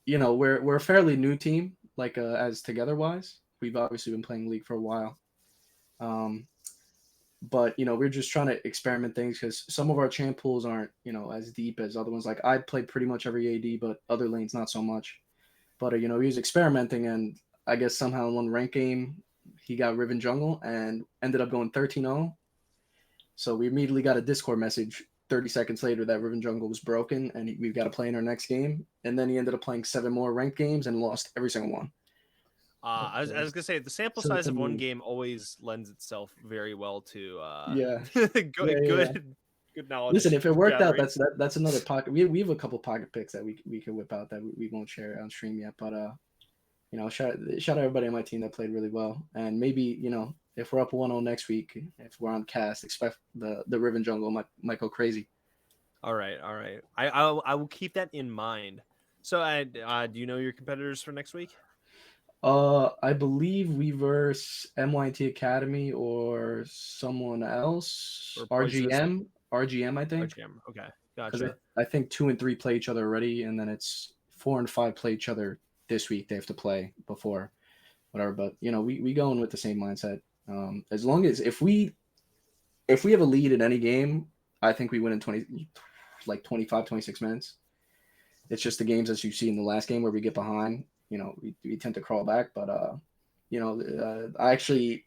C: we're a fairly new team, like as together wise. We've obviously been playing League for a while. Um, But we're just trying to experiment things because some of our champ pools aren't as deep as other ones. Like I play pretty much every AD, but other lanes not so much. But he was experimenting, and I guess somehow in one rank game he got Riven Jungle and ended up going 13-0. So we immediately got a Discord message 30 seconds later that Riven Jungle was broken and we've got to play in our next game. And then he ended up playing 7 more ranked games and lost every single one.
A: I was gonna say the sample
C: So
A: size
C: to
A: of one
C: me,
A: game always lends itself very well to
C: yeah,
A: good
C: yeah.
A: good knowledge.
C: Listen, if it worked out,
A: gathering.
C: that's another pocket. We have a couple pocket picks that we could whip out that we won't share on stream yet. But shout out everybody on my team that played really well. And maybe if we're up 1-0 next week, if we're on cast, expect the Riven Jungle might go crazy.
A: All right. I will keep that in mind. So, do you know your competitors for next week?
C: I believe we verse MYT Academy or someone else.
A: Or Poisonous?
C: RGM, I think.
A: RGM. Okay,
C: Because
A: gotcha.
C: I think 2 and 3 play each other already, and then it's 4 and 5 play each other this week. They have to play before, whatever. But we go in with the same mindset. As long as if we have a lead in any game, I think we win in 25, 26 minutes. It's just the games as you see in the last game where we get behind. We tend to crawl back, but I actually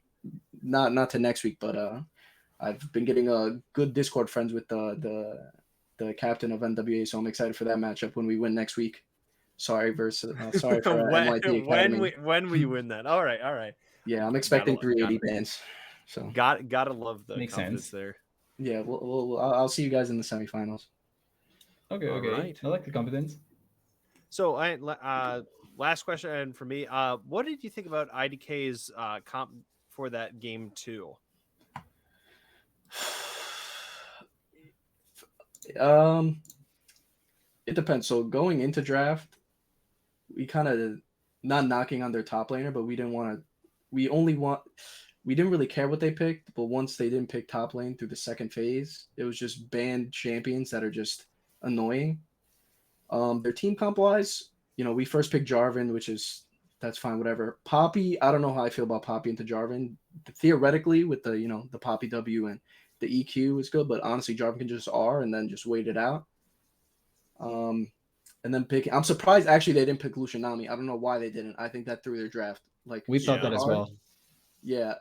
C: not to next week, but I've been getting a good Discord friends with the captain of NWA, so I'm excited for that matchup when we win next week. Sorry for NYT Academy.
A: when we win that. All right.
C: Yeah, I'm expecting 380 bans. So
A: gotta love the
B: Makes
A: confidence
B: sense.
A: there.
C: yeah, I'll see you guys in the semifinals.
B: Okay,
A: All
B: okay.
A: right.
B: I like the competence.
A: So last question for me. What did you think about IDK's comp for that game 2?
C: It depends. So going into draft, we kind of not knocking on their top laner, but we didn't want to. We didn't really care what they picked, but once they didn't pick top lane through the second phase, it was just banned champions that are just annoying. Their team comp wise, we first picked Jarvan, that's fine, whatever. Poppy, I don't know how I feel about Poppy into Jarvan. Theoretically, with the the Poppy W and the EQ is good, but honestly, Jarvan can just R and then just wait it out. And then I'm surprised actually they didn't pick Lucianami. I don't know why they didn't. I think that threw their draft
B: We thought that as
C: hard.
B: well.
C: Yeah,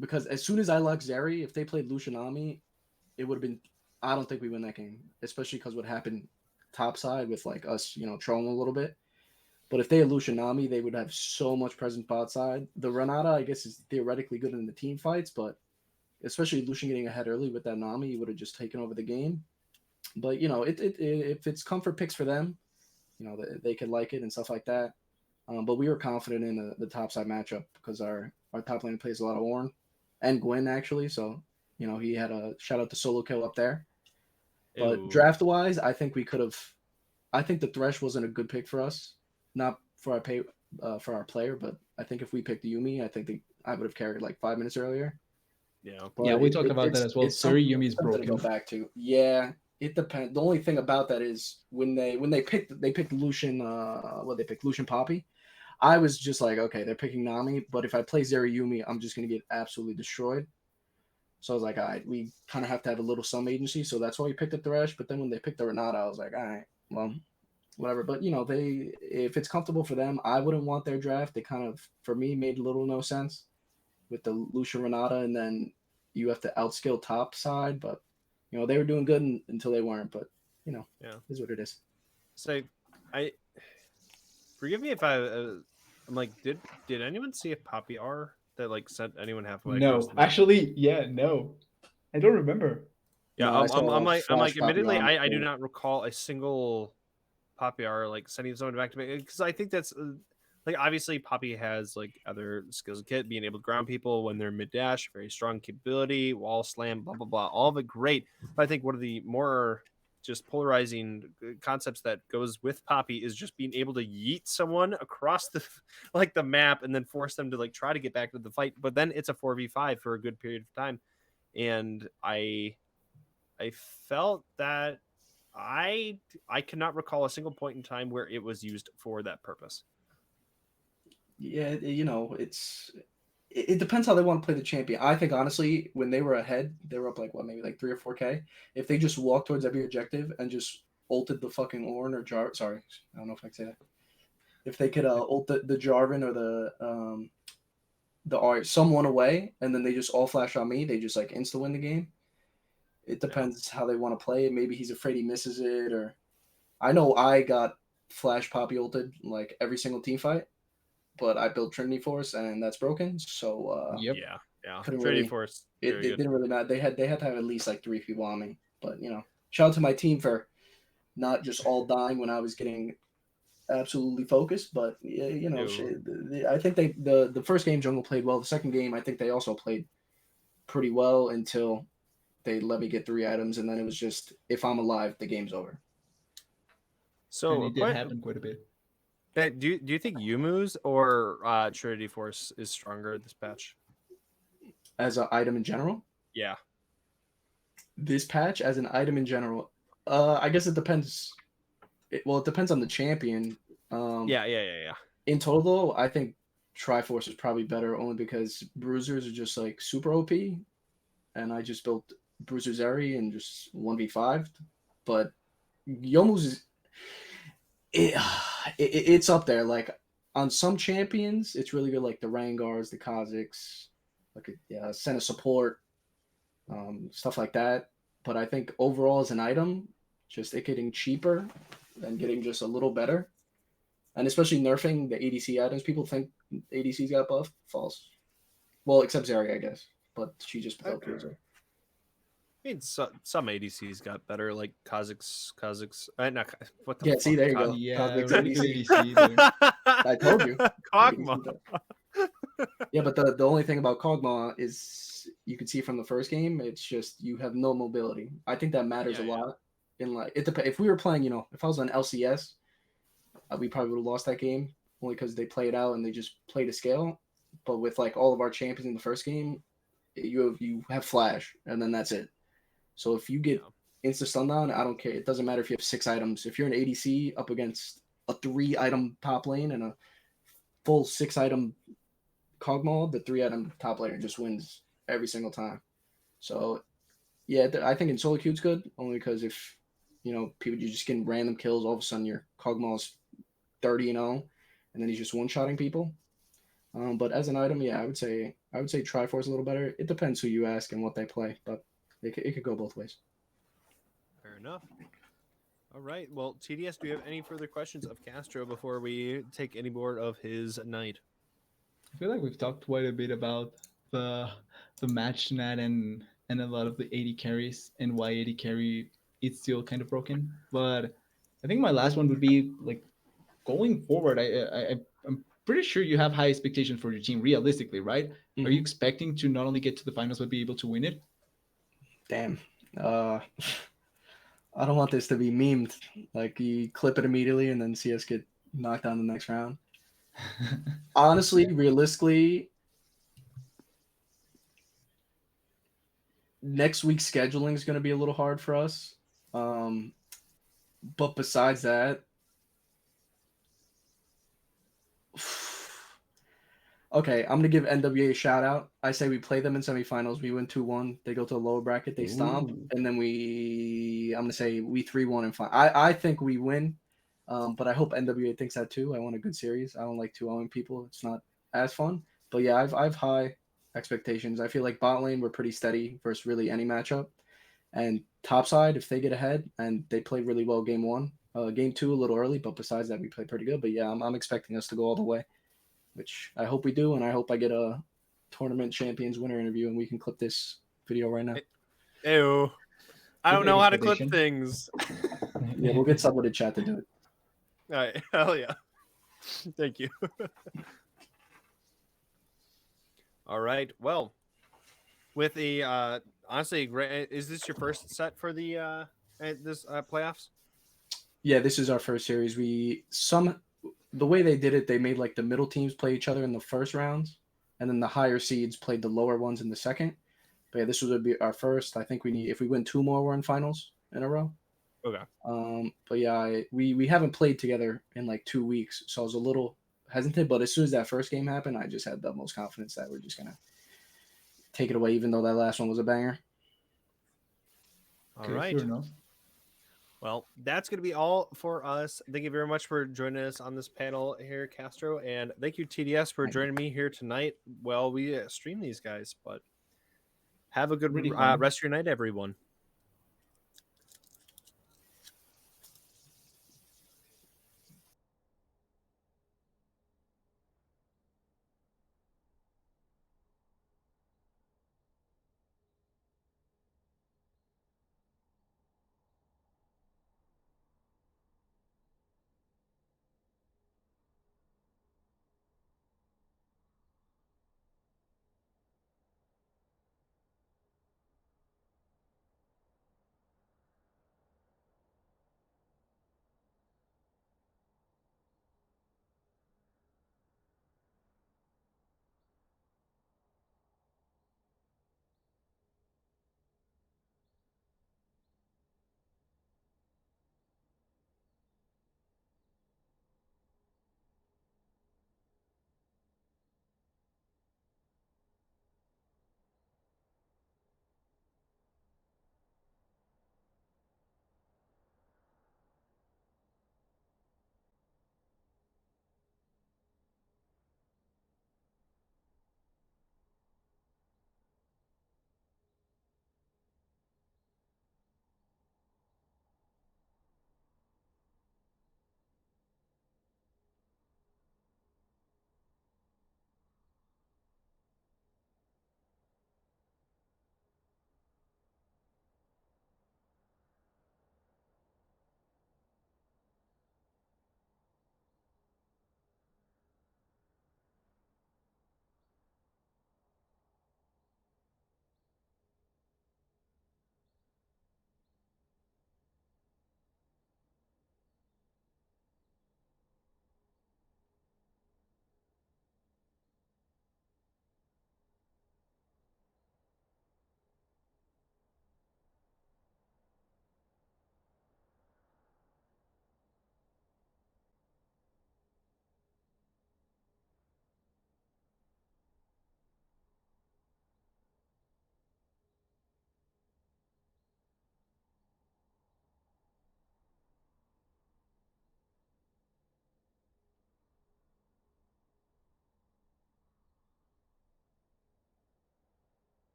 C: because as soon as I locked Zeri, if they played Lucianami, it would have been. I don't think we win that game, especially because what happened top side with us, trolling a little bit. But if they had Lucianami, they would have so much presence bot side. The Renata, I guess, is theoretically good in the team fights, but especially Lucian getting ahead early with that Nami, he would have just taken over the game. But if it's comfort picks for them, they could like it and stuff like that. But we were confident in the top side matchup because our top lane plays a lot of Ornn and Gwen actually. So he had a shout out to solo kill up there. But draft wise, I think we could have. I think the Thresh wasn't a good pick for us, not for our player, but I think if we picked Yumi, I think I would have carried like 5 minutes earlier.
A: Yeah,
C: But
B: yeah, we talked about that as well. Suri Yumi's
C: broken. To go back to it depends. The only thing about that is when they picked Lucian. They picked Lucian Poppy. I was just like, okay, they're picking Nami, but if I play Zeri Yumi, I'm just gonna get absolutely destroyed. So I was like, all right, we kind of have to have a little some agency, so that's why we picked the Thresh. But then when they picked the Renata, I was like, all right, well, whatever. But if it's comfortable for them, I wouldn't want their draft. They kind of, for me, made little no sense with the Lucian Renata, and then you have to outskill top side. But they were doing good until they weren't. But is what it is.
A: So I forgive me if I'm like, did anyone see a Poppy R that sent anyone halfway?
B: No, actually, no, I don't remember.
A: Yeah,
C: No,
A: I'm like, admittedly, I do
C: too.
A: not recall a single Poppy R sending someone back to me because I think that's obviously Poppy has other skills kit, being able to ground people when they're mid dash, very strong capability, wall slam, blah blah blah, all of it great. But I think one of the more just polarizing concepts that goes with Poppy is just being able to yeet someone across the the map and then force them to try to get back into the fight. But then it's a 4v5 for a good period of time, and I felt that I cannot recall a single point in time where it was used for that purpose.
C: Yeah, it depends how they want to play the champion. I think honestly, when they were ahead, they were up like what, maybe like 3 or 4K. If they just walked towards every objective and just ulted the fucking Ornn or sorry, I don't know if I can say that. If they could ult the Jarvan or the someone away, and then they just all flash on me, they just like insta win the game. It depends how they want to play it. Maybe he's afraid he misses it, or I know I got flash poppy ulted like every single team fight, but I built Trinity Force and that's broken. So
B: Yep.
A: Yeah.
C: couldn't
A: Trinity
C: really.
A: Force.
C: It didn't really matter. They had to have at least like 3 people on me. But shout out to my team for not just all dying when I was getting absolutely focused. But I think the first game jungle played well. The second game I think they also played pretty well until they let me get 3 items, and then it was just if I'm alive, the game's over.
A: So
B: And it did happen quite a bit.
A: do you think Yumu's or Trinity Force is stronger this patch?
C: As an item in general?
A: Yeah.
C: This patch as an item in general, I guess it depends. It depends on the champion.
A: Yeah.
C: In total, I think Triforce is probably better only because Bruisers are just like super OP, and I just built Bruiser Zeri and just 1v5. But Yomu's is it's up there. Like on some champions, it's really good, like the Rangars, the Kazakhs, like a Senna support, stuff like that. But I think overall as an item, just it getting cheaper and getting just a little better. And especially nerfing the ADC items. People think ADCs got buffed. False. Well, except Zeri, I guess. But she just built Bruiser.
A: I mean, some ADCs got better, like Kazakhs. Not, what the
C: Yeah,
A: fuck?
C: see, there you go.
B: Yeah,
C: Kazakhs
B: really good
C: ADC.
B: ADC.
C: I told you.
A: Kog'Maw.
C: Yeah, but the only thing about Kog'Maw is you can see from the first game, it's just you have no mobility. I think that matters a lot. In like if we were playing, if I was on LCS, we probably would have lost that game only because they play it out and they just play to scale. But with like all of our champions in the first game, you have flash and then that's it. So if you get insta stun down, I don't care. It doesn't matter if you have 6 items. If you're an ADC up against a 3 item top lane and a full 6 item Kog'Maw, the 3 item top laner just wins every single time. So yeah, I think in solo queue's good only because if people you're just getting random kills, all of a sudden your Kog'Maw's 30-0, and then he's just one-shotting people. But as an item, yeah, I would say Triforce a little better. It depends who you ask and what they play, but it could go both ways.
A: Fair enough. All right. Well, TDS, do you have any further questions of Castro before we take any more of his night?
B: I feel like we've talked quite a bit about the match tonight and a lot of the AD carries and why AD carry is still kind of broken. But I think my last one would be like going forward. I'm pretty sure you have high expectations for your team realistically, right? Mm-hmm. Are you expecting to not only get to the finals but be able to win it?
C: Damn. I don't want this to be memed. Like you clip it immediately and then see us get knocked down the next round. Honestly, realistically, next week's scheduling is going to be a little hard for us. But besides that, okay, I'm going to give NWA a shout out. I say we play them in semifinals. We win 2-1. They go to the lower bracket. They stomp. And then I'm going to say we 3-1 and 5. I think we win. But I hope NWA thinks that too. I want a good series. I don't like 2-0 people. It's not as fun. But yeah, I've high expectations. I feel like bot lane we're pretty steady versus really any matchup. And top side, if they get ahead and they play really well game 1, game 2 a little early, but besides that we play pretty good. But yeah, I'm expecting us to go all the way, which I hope we do, and I hope I get a tournament champions winner interview and we can clip this video right now.
A: Ew. I don't know how to clip things.
C: Yeah, we'll get someone to chat to do it.
A: All right. Hell yeah. Thank you. All right. Well, with the honestly, is this your first set for the this playoffs?
C: Yeah, this is our first series. The way they did it, they made like the middle teams play each other in the first rounds, and then the higher seeds played the lower ones in the second. But yeah, this would be our first. I think if we win 2 more, we're in finals in a row.
A: Okay.
C: But yeah, we haven't played together in like 2 weeks, so I was a little hesitant, but as soon as that first game happened, I just had the most confidence that we're just gonna take it away, even though that last one was a banger.
A: All
B: Okay,
A: right.
B: fair enough.
A: Well, that's going to be all for us. Thank you very much for joining us on this panel here, Castro. And thank you, TDS, for
C: Thank you.
A: joining me here tonight while we stream these guys. But have a good
B: Really fun.
A: rest of your night, everyone.